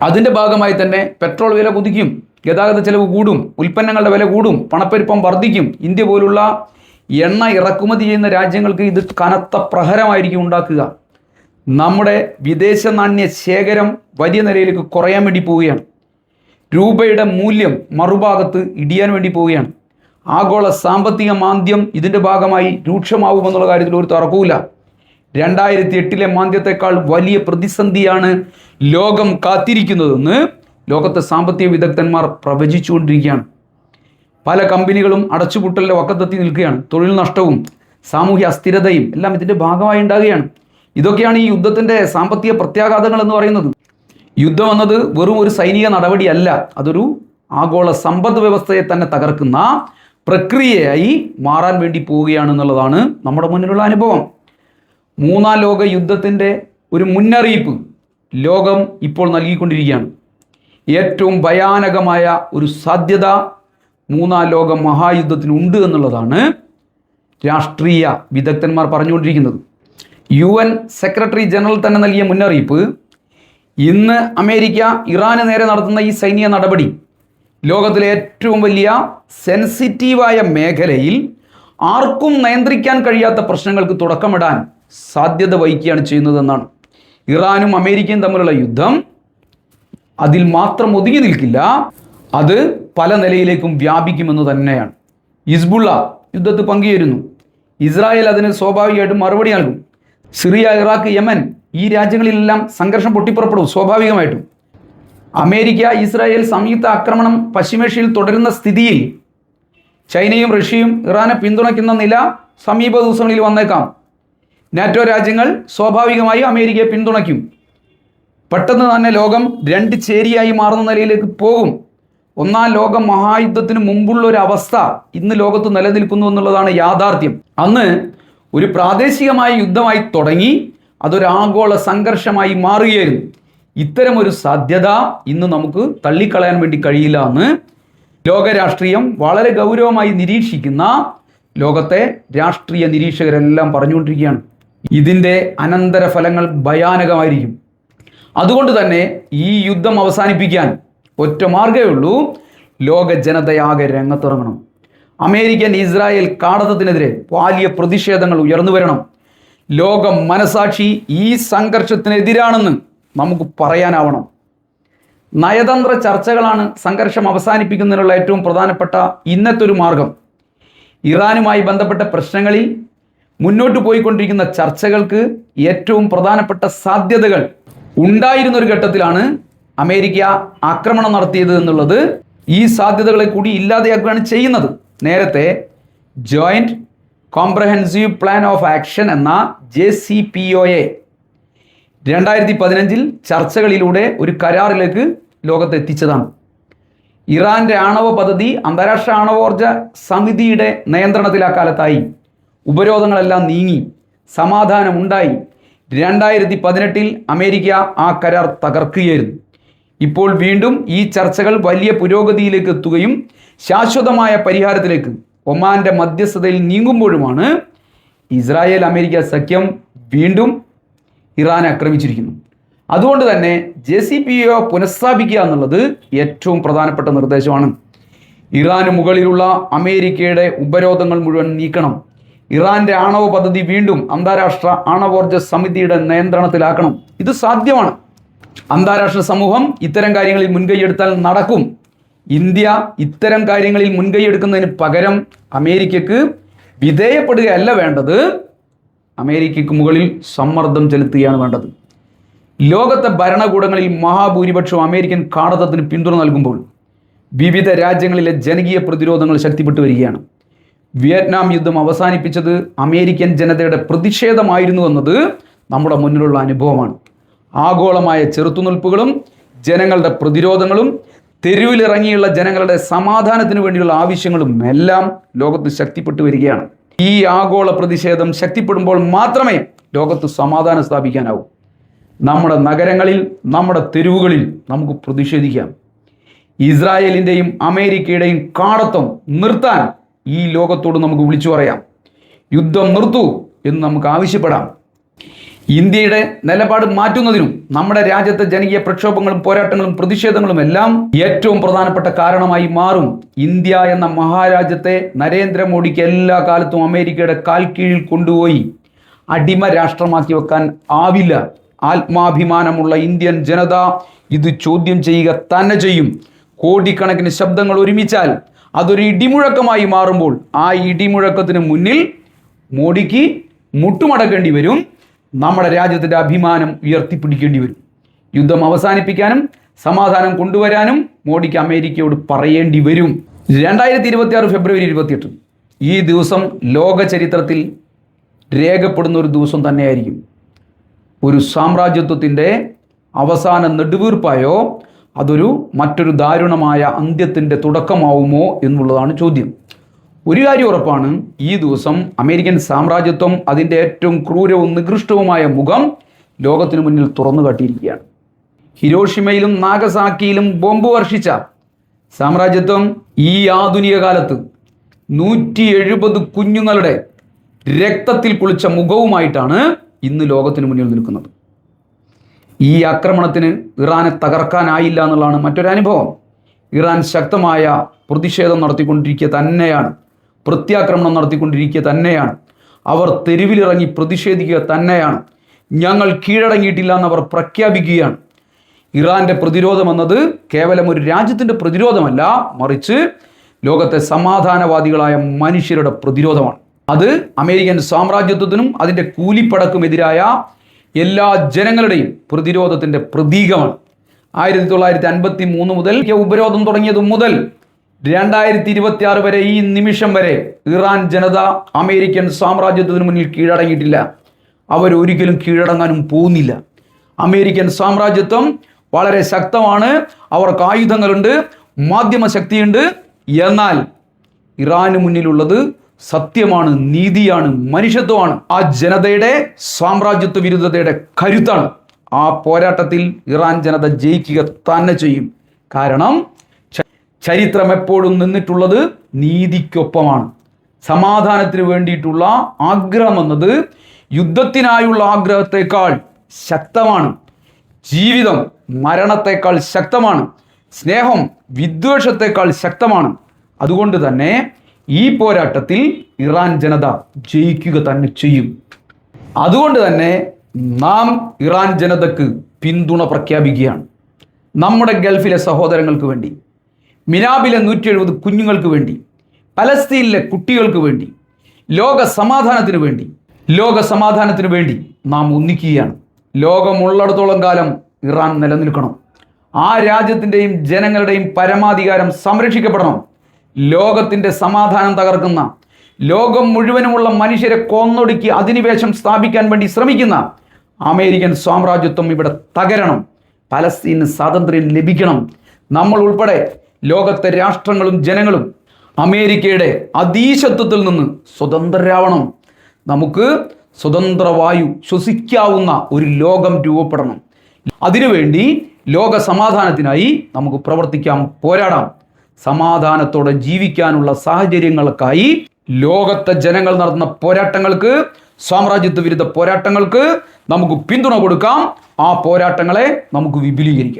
അതിൻ്റെ ഭാഗമായി തന്നെ പെട്രോൾ വില കുതിക്കും, ഗതാഗത ചെലവ് കൂടും, ഉൽപ്പന്നങ്ങളുടെ വില കൂടും, പണപ്പെരുപ്പം വർദ്ധിക്കും. ഇന്ത്യ പോലുള്ള എണ്ണ ഇറക്കുമതി ചെയ്യുന്ന രാജ്യങ്ങൾക്ക് ഇത് കനത്ത പ്രഹരമായിരിക്കും ഉണ്ടാക്കുക. നമ്മുടെ വിദേശ നാണ്യ ശേഖരം വലിയ നിലയിലേക്ക് കുറയാൻ വേണ്ടി പോവുകയാണ്. രൂപയുടെ മൂല്യം മറുഭാഗത്ത് ഇടിയാൻ വേണ്ടി പോവുകയാണ്. ആഗോള സാമ്പത്തിക മാന്ദ്യം ഇതിൻ്റെ ഭാഗമായി രൂക്ഷമാവുമെന്നുള്ള കാര്യത്തിൽ ഒരു തർക്കവുമില്ല. 2008 മാന്ദ്യത്തെക്കാൾ വലിയ പ്രതിസന്ധിയാണ് ലോകം കാത്തിരിക്കുന്നതെന്ന് ലോകത്തെ സാമ്പത്തിക വിദഗ്ധന്മാർ പ്രവചിച്ചുകൊണ്ടിരിക്കുകയാണ്. പല കമ്പനികളും അടച്ചുപൂട്ടലിൻ്റെ വക്കത്തെത്തി നിൽക്കുകയാണ്. തൊഴിൽ നഷ്ടവും സാമൂഹ്യ അസ്ഥിരതയും എല്ലാം ഇതിൻ്റെ ഭാഗമായി ഉണ്ടാകുകയാണ്. ഇതൊക്കെയാണ് ഈ യുദ്ധത്തിൻ്റെ സാമ്പത്തിക പ്രത്യാഘാതങ്ങൾ എന്ന് പറയുന്നത്. യുദ്ധം എന്നത് വെറും ഒരു സൈനിക നടപടിയല്ല, അതൊരു ആഗോള സമ്പദ് വ്യവസ്ഥയെ തന്നെ തകർക്കുന്ന പ്രക്രിയയായി മാറാൻ വേണ്ടി പോവുകയാണെന്നുള്ളതാണ് നമ്മുടെ മുന്നിലുള്ള അനുഭവം. 3ാം ലോക യുദ്ധത്തിൻ്റെ ഒരു മുന്നറിയിപ്പ് ലോകം ഇപ്പോൾ നൽകിക്കൊണ്ടിരിക്കുകയാണ്. ഏറ്റവും ഭയാനകമായ ഒരു സാധ്യത 3ാം ലോക മഹായുദ്ധത്തിനുണ്ട് എന്നുള്ളതാണ് രാഷ്ട്രീയ വിദഗ്ധന്മാർ പറഞ്ഞുകൊണ്ടിരിക്കുന്നത്. UN സെക്രട്ടറി ജനറൽ തന്നെ നൽകിയ മുന്നറിയിപ്പ്, ഇന്ന് അമേരിക്ക ഇറാന് നേരെ നടത്തുന്ന ഈ സൈനിക നടപടി ലോകത്തിലെ ഏറ്റവും വലിയ സെൻസിറ്റീവായ മേഖലയിൽ ആർക്കും നിയന്ത്രിക്കാൻ കഴിയാത്ത പ്രശ്നങ്ങൾക്ക് തുടക്കമിടാൻ സാധ്യത വഹിക്കുകയാണ് ചെയ്യുന്നതെന്നാണ്. ഇറാനും അമേരിക്കയും തമ്മിലുള്ള യുദ്ധം അതിൽ മാത്രം ഒതുങ്ങി നിൽക്കില്ല, അത് പല നിലയിലേക്കും വ്യാപിക്കുമെന്ന് തന്നെയാണ്. ഹിസ്ബുള്ള യുദ്ധത്തിൽ പങ്കുചേരുന്നു. ഇസ്രായേൽ അതിന് സ്വാഭാവികമായിട്ടും മറുപടി നൽകും. സിറിയ, ഇറാഖ്, യമൻ ഈ രാജ്യങ്ങളിലെല്ലാം സംഘർഷം പൊട്ടിപ്പുറപ്പെടും സ്വാഭാവികമായിട്ടും. അമേരിക്ക ഇസ്രായേൽ സംയുക്ത ആക്രമണം പശ്ചിമേഷ്യയിൽ തുടരുന്ന സ്ഥിതിയിൽ ചൈനയും റഷ്യയും ഇറാനെ പിന്തുണയ്ക്കുന്ന നില സമീപ ദിവസങ്ങളിൽ വന്നേക്കാം. നാറ്റോ രാജ്യങ്ങൾ സ്വാഭാവികമായി അമേരിക്കയെ പിന്തുണയ്ക്കും. പെട്ടെന്ന് തന്നെ ലോകം 2 ചേരിയായി മാറുന്ന നിലയിലേക്ക് പോകും. ഒന്നാം ലോക മഹായുദ്ധത്തിന് മുമ്പുള്ള ഒരു അവസ്ഥ ഇന്ന് ലോകത്ത് നിലനിൽക്കുന്നു എന്നുള്ളതാണ് യാഥാർത്ഥ്യം. അന്ന് ഒരു പ്രാദേശികമായ യുദ്ധമായി തുടങ്ങി അതൊരു ആഗോള സംഘർഷമായി മാറുകയായിരുന്നു. ഇത്തരമൊരു സാധ്യത ഇന്ന് നമുക്ക് തള്ളിക്കളയാൻ വേണ്ടി കഴിയില്ല എന്ന് ലോകരാഷ്ട്രീയം വളരെ ഗൗരവമായി നിരീക്ഷിക്കുന്ന ലോകത്തെ രാഷ്ട്രീയ നിരീക്ഷകരെല്ലാം പറഞ്ഞുകൊണ്ടിരിക്കുകയാണ്. ഇതിൻ്റെ അനന്തരഫലങ്ങൾ ഭയാനകമായിരിക്കും. അതുകൊണ്ട് തന്നെ ഈ യുദ്ധം അവസാനിപ്പിക്കാൻ ഒറ്റ മാർഗ്ഗമേ ഉള്ളൂ, ലോക ജനതയാകെ രംഗത്തിറങ്ങണം. അമേരിക്കൻ ഇസ്രായേൽ കാടത്തത്തിനെതിരെ വലിയ പ്രതിഷേധങ്ങൾ ഉയർന്നു വരണം. ലോക മനസാക്ഷി ഈ സംഘർഷത്തിനെതിരാണെന്ന് നമുക്ക് പറയാനാവണം. നയതന്ത്ര ചർച്ചകളാണ് സംഘർഷം അവസാനിപ്പിക്കുന്നതിനുള്ള ഏറ്റവും പ്രധാനപ്പെട്ട ഇന്നത്തെ ഒരു മാർഗം. ഇറാനുമായി ബന്ധപ്പെട്ട പ്രശ്നങ്ങളിൽ മുന്നോട്ട് പോയിക്കൊണ്ടിരിക്കുന്ന ചർച്ചകൾക്ക് ഏറ്റവും പ്രധാനപ്പെട്ട സാധ്യതകൾ ഉണ്ടായിരുന്ന ഒരു ഘട്ടത്തിലാണ് അമേരിക്ക ആക്രമണം നടത്തിയത് എന്നുള്ളത് ഈ സാധ്യതകളെ കൂടി ഇല്ലാതെയാക്കുകയാണ് ചെയ്യുന്നത്. നേരത്തെ joint comprehensive plan of action എന്ന JCPOA 2015 ചർച്ചകളിലൂടെ ഒരു കരാറിലേക്ക് ലോകത്തെ എത്തിച്ചതാണ്. ഇറാന്റെ ആണവ പദ്ധതി അന്താരാഷ്ട്ര ആണവോർജ സമിതിയുടെ നിയന്ത്രണത്തിലാക്കാലത്തായി ഉപരോധങ്ങളെല്ലാം നീങ്ങി സമാധാനമുണ്ടായി. 2018 അമേരിക്ക ആ കരാർ തകർക്കുകയായിരുന്നു. ഇപ്പോൾ വീണ്ടും ഈ ചർച്ചകൾ വലിയ പുരോഗതിയിലേക്ക് എത്തുകയും ശാശ്വതമായ പരിഹാരത്തിലേക്ക് ഒമാന്റെ മധ്യസ്ഥതയിൽ നീങ്ങുമ്പോഴുമാണ് ഇസ്രായേൽ അമേരിക്ക സഖ്യം വീണ്ടും ഇറാനെ ആക്രമിച്ചിരിക്കുന്നു. അതുകൊണ്ട് തന്നെ JCPOA പുനഃസ്ഥാപിക്കുക എന്നുള്ളത് ഏറ്റവും പ്രധാനപ്പെട്ട നിർദ്ദേശമാണ്. ഇറാന് മുകളിലുള്ള അമേരിക്കയുടെ ഉപരോധങ്ങൾ മുഴുവൻ നീക്കണം. ഇറാന്റെ ആണവ പദ്ധതി വീണ്ടും അന്താരാഷ്ട്ര ആണവോർജ സമിതിയുടെ നിയന്ത്രണത്തിലാക്കണം. ഇത് സാധ്യമാണ്. അന്താരാഷ്ട്ര സമൂഹം ഇത്തരം കാര്യങ്ങളിൽ മുൻകൈയെടുത്താൽ നടക്കും. ഇന്ത്യ ഇത്തരം കാര്യങ്ങളിൽ മുൻകൈയെടുക്കുന്നതിന് പകരം അമേരിക്കക്ക് വിധേയപ്പെടുകയല്ല വേണ്ടത്, അമേരിക്കയ്ക്ക് മുകളിൽ സമ്മർദ്ദം ചെലുത്തുകയാണ് വേണ്ടത്. ലോകത്തെ ഭരണകൂടങ്ങളിൽ മഹാഭൂരിപക്ഷവും അമേരിക്കൻ കാടത്തത്തിന് പിന്തുണ നൽകുമ്പോൾ വിവിധ രാജ്യങ്ങളിലെ ജനകീയ പ്രതിരോധങ്ങൾ ശക്തിപ്പെട്ടു വരികയാണ്. വിയറ്റ്നാം യുദ്ധം അവസാനിപ്പിച്ചത് അമേരിക്കൻ ജനതയുടെ പ്രതിഷേധമായിരുന്നു എന്നത് നമ്മുടെ മുന്നിലുള്ള അനുഭവമാണ്. ആഗോളമായ ചെറുത്തുനിൽപ്പുകളും ജനങ്ങളുടെ പ്രതിരോധങ്ങളും തെരുവിലിറങ്ങിയുള്ള ജനങ്ങളുടെ സമാധാനത്തിന് വേണ്ടിയുള്ള ആവശ്യങ്ങളും എല്ലാം ലോകത്ത് ശക്തിപ്പെട്ടു വരികയാണ്. ഈ ആഗോള പ്രതിഷേധം ശക്തിപ്പെടുമ്പോൾ മാത്രമേ ലോകത്ത് സമാധാനം സ്ഥാപിക്കാനാവൂ. നമ്മുടെ നഗരങ്ങളിൽ, നമ്മുടെ തെരുവുകളിൽ നമുക്ക് പ്രതിഷേധിക്കാം. ഇസ്രായേലിൻ്റെയും അമേരിക്കയുടെയും കാടത്തം നിർത്താൻ ഈ ലോകത്തോട് നമുക്ക് വിളിച്ചു പറയാം. യുദ്ധം നിർത്തൂ എന്ന് നമുക്ക് ആവശ്യപ്പെടാം. ഇന്ത്യയുടെ നിലപാട് മാറ്റുന്നതിനും നമ്മുടെ രാജ്യത്തെ ജനകീയ പ്രക്ഷോഭങ്ങളും പോരാട്ടങ്ങളും പ്രതിഷേധങ്ങളും എല്ലാം ഏറ്റവും പ്രധാനപ്പെട്ട കാരണമായി മാറും. ഇന്ത്യ എന്ന മഹാരാജ്യത്തെ നരേന്ദ്രമോദിക്ക് എല്ലാ കാലത്തും അമേരിക്കയുടെ കാൽ കീഴിൽ കൊണ്ടുപോയി അടിമ രാഷ്ട്രമാക്കി വെക്കാൻ ആവില്ല. ആത്മാഭിമാനമുള്ള ഇന്ത്യൻ ജനത ഇത് ചോദ്യം ചെയ്യുക തന്നെ ചെയ്യും. കോടിക്കണക്കിന് ശബ്ദങ്ങൾ ഒരുമിച്ചാൽ അതൊരു ഇടിമുഴക്കമായി മാറുമ്പോൾ ആ ഇടിമുഴക്കത്തിന് മുന്നിൽ മോഡിക്ക് മുട്ടുമടക്കേണ്ടി വരും. നമ്മുടെ രാജ്യത്തിൻ്റെ അഭിമാനം ഉയർത്തിപ്പിടിക്കേണ്ടി വരും. യുദ്ധം അവസാനിപ്പിക്കാനും സമാധാനം കൊണ്ടുവരാനും മോഡിക്ക് അമേരിക്കയോട് പറയേണ്ടി വരും. 2026 ഫെബ്രുവരി 28 ഈ ദിവസം ലോക ചരിത്രത്തിൽ രേഖപ്പെടുന്ന ഒരു ദിവസം തന്നെയായിരിക്കും. ഒരു സാമ്രാജ്യത്വത്തിൻ്റെ അവസാന നെടുവീർപ്പായോ അതൊരു മറ്റൊരു ദാരുണമായ അന്ത്യത്തിൻ്റെ തുടക്കമാവുമോ എന്നുള്ളതാണ് ചോദ്യം. ഒരു കാര്യം ഉറപ്പാണ്, ഈ ദിവസം അമേരിക്കൻ സാമ്രാജ്യത്വം അതിൻ്റെ ഏറ്റവും ക്രൂരവും നികൃഷ്ടവുമായ മുഖം ലോകത്തിനു മുന്നിൽ തുറന്നു കാട്ടിയിരിക്കുകയാണ്. ഹിരോഷിമയിലും നാഗസാക്കിയിലും ബോംബ് വർഷിച്ച സാമ്രാജ്യത്വം ഈ ആധുനിക കാലത്ത് 170 കുഞ്ഞുങ്ങളുടെ രക്തത്തിൽ കുളിച്ച മുഖവുമായിട്ടാണ് ഇന്ന് ലോകത്തിന് മുന്നിൽ നിൽക്കുന്നത്. ഈ ആക്രമണത്തിന് ഇറാനെ തകർക്കാനായില്ല എന്നുള്ളതാണ് മറ്റൊരു അനുഭവം. ഇറാൻ ശക്തമായ പ്രതിഷേധം നടത്തിക്കൊണ്ടിരിക്കുക തന്നെയാണ്, പ്രത്യാക്രമണം നടത്തിക്കൊണ്ടിരിക്കുക തന്നെയാണ്. അവർ തെരുവിലിറങ്ങി പ്രതിഷേധിക്കുക തന്നെയാണ്. ഞങ്ങൾ കീഴടങ്ങിയിട്ടില്ല എന്നവർ പ്രഖ്യാപിക്കുകയാണ്. ഇറാന്റെ പ്രതിരോധം എന്നത് കേവലം ഒരു രാജ്യത്തിൻ്റെ പ്രതിരോധമല്ല, മറിച്ച് ലോകത്തെ സമാധാനവാദികളായ മനുഷ്യരുടെ പ്രതിരോധമാണ്. അത് അമേരിക്കൻ സാമ്രാജ്യത്വത്തിനും അതിൻ്റെ കൂലിപ്പടക്കുമെതിരായ എല്ലാ ജനങ്ങളുടെയും പ്രതിരോധത്തിൻ്റെ പ്രതീകമാണ്. 1953 മുതൽ ഉപരോധം തുടങ്ങിയത് മുതൽ 2026 വരെ ഈ നിമിഷം വരെ ഇറാൻ ജനത അമേരിക്കൻ സാമ്രാജ്യത്വത്തിന് മുന്നിൽ കീഴടങ്ങിയിട്ടില്ല. അവരൊരിക്കലും കീഴടങ്ങാനും പോകുന്നില്ല. അമേരിക്കൻ സാമ്രാജ്യത്വം വളരെ ശക്തമാണ്. അവർക്ക് ആയുധങ്ങളുണ്ട്, മാധ്യമ ശക്തിയുണ്ട്. എന്നാൽ ഇറാന് മുന്നിലുള്ളത് സത്യമാണ്, നീതിയാണ്, മനുഷ്യത്വമാണ്. ആ ജനതയുടെ സാമ്രാജ്യത്വ വിരുദ്ധതയുടെ കരുത്താണ്. ആ പോരാട്ടത്തിൽ ഇറാൻ ജനത ജയിക്കുക തന്നെ ചെയ്യും. കാരണം ചരിത്രം എപ്പോഴും നിന്നിട്ടുള്ളത് നീതിക്കൊപ്പമാണ്. സമാധാനത്തിന് വേണ്ടിയിട്ടുള്ള ആഗ്രഹം എന്നത് യുദ്ധത്തിനായുള്ള ആഗ്രഹത്തെക്കാൾ ശക്തമാണ്. ജീവിതം മരണത്തെക്കാൾ ശക്തമാണ്. സ്നേഹം വിദ്വേഷത്തെക്കാൾ ശക്തമാണ്. അതുകൊണ്ട് തന്നെ ഈ പോരാട്ടത്തിൽ ഇറാൻ ജനത ജയിക്കുക തന്നെ ചെയ്യും. അതുകൊണ്ട് തന്നെ നാം ഇറാൻ ജനതക്ക് പിന്തുണ പ്രഖ്യാപിക്കുകയാണ്. നമ്മുടെ ഗൾഫിലെ സഹോദരങ്ങൾക്ക് വേണ്ടി, മിനാബിലെ 170 കുഞ്ഞുങ്ങൾക്ക് വേണ്ടി, പലസ്തീനിലെ കുട്ടികൾക്ക് വേണ്ടി, ലോക സമാധാനത്തിന് വേണ്ടി നാം ഒന്നിക്കുകയാണ്. ലോകമുള്ളിടത്തോളം കാലം ഇറാൻ നിലനിൽക്കണം. ആ രാജ്യത്തിൻ്റെയും ജനങ്ങളുടെയും പരമാധികാരം സംരക്ഷിക്കപ്പെടണം. ലോകത്തിൻ്റെ സമാധാനം തകർക്കുന്ന, ലോകം മുഴുവനുമുള്ള മനുഷ്യരെ കൊന്നൊടുക്കി അധിനിവേശം സ്ഥാപിക്കാൻ വേണ്ടി ശ്രമിക്കുന്ന അമേരിക്കൻ സാമ്രാജ്യത്വം ഇവിടെ തകരണം. പലസ്തീന് സ്വാതന്ത്ര്യം ലഭിക്കണം. നമ്മൾ ഉൾപ്പെടെ ലോകത്തെ രാഷ്ട്രങ്ങളും ജനങ്ങളും അമേരിക്കയുടെ അധീശത്വത്തിൽ നിന്ന് സ്വതന്ത്രരാവണം. നമുക്ക് സ്വതന്ത്ര വായു ശ്വസിക്കാവുന്ന ഒരു ലോകം രൂപപ്പെടണം. അതിനുവേണ്ടി ലോക സമാധാനത്തിനായി നമുക്ക് പ്രവർത്തിക്കാം, പോരാടാം. സമാധാനത്തോടെ ജീവിക്കാനുള്ള സാഹചര്യങ്ങൾക്കായി ലോകത്തെ ജനങ്ങൾ നടത്തുന്ന പോരാട്ടങ്ങൾക്ക്, സാമ്രാജ്യത്വ വിരുദ്ധ പോരാട്ടങ്ങൾക്ക് നമുക്ക് പിന്തുണ കൊടുക്കാം. ആ പോരാട്ടങ്ങളെ നമുക്ക് വിപുലീകരിക്കാം.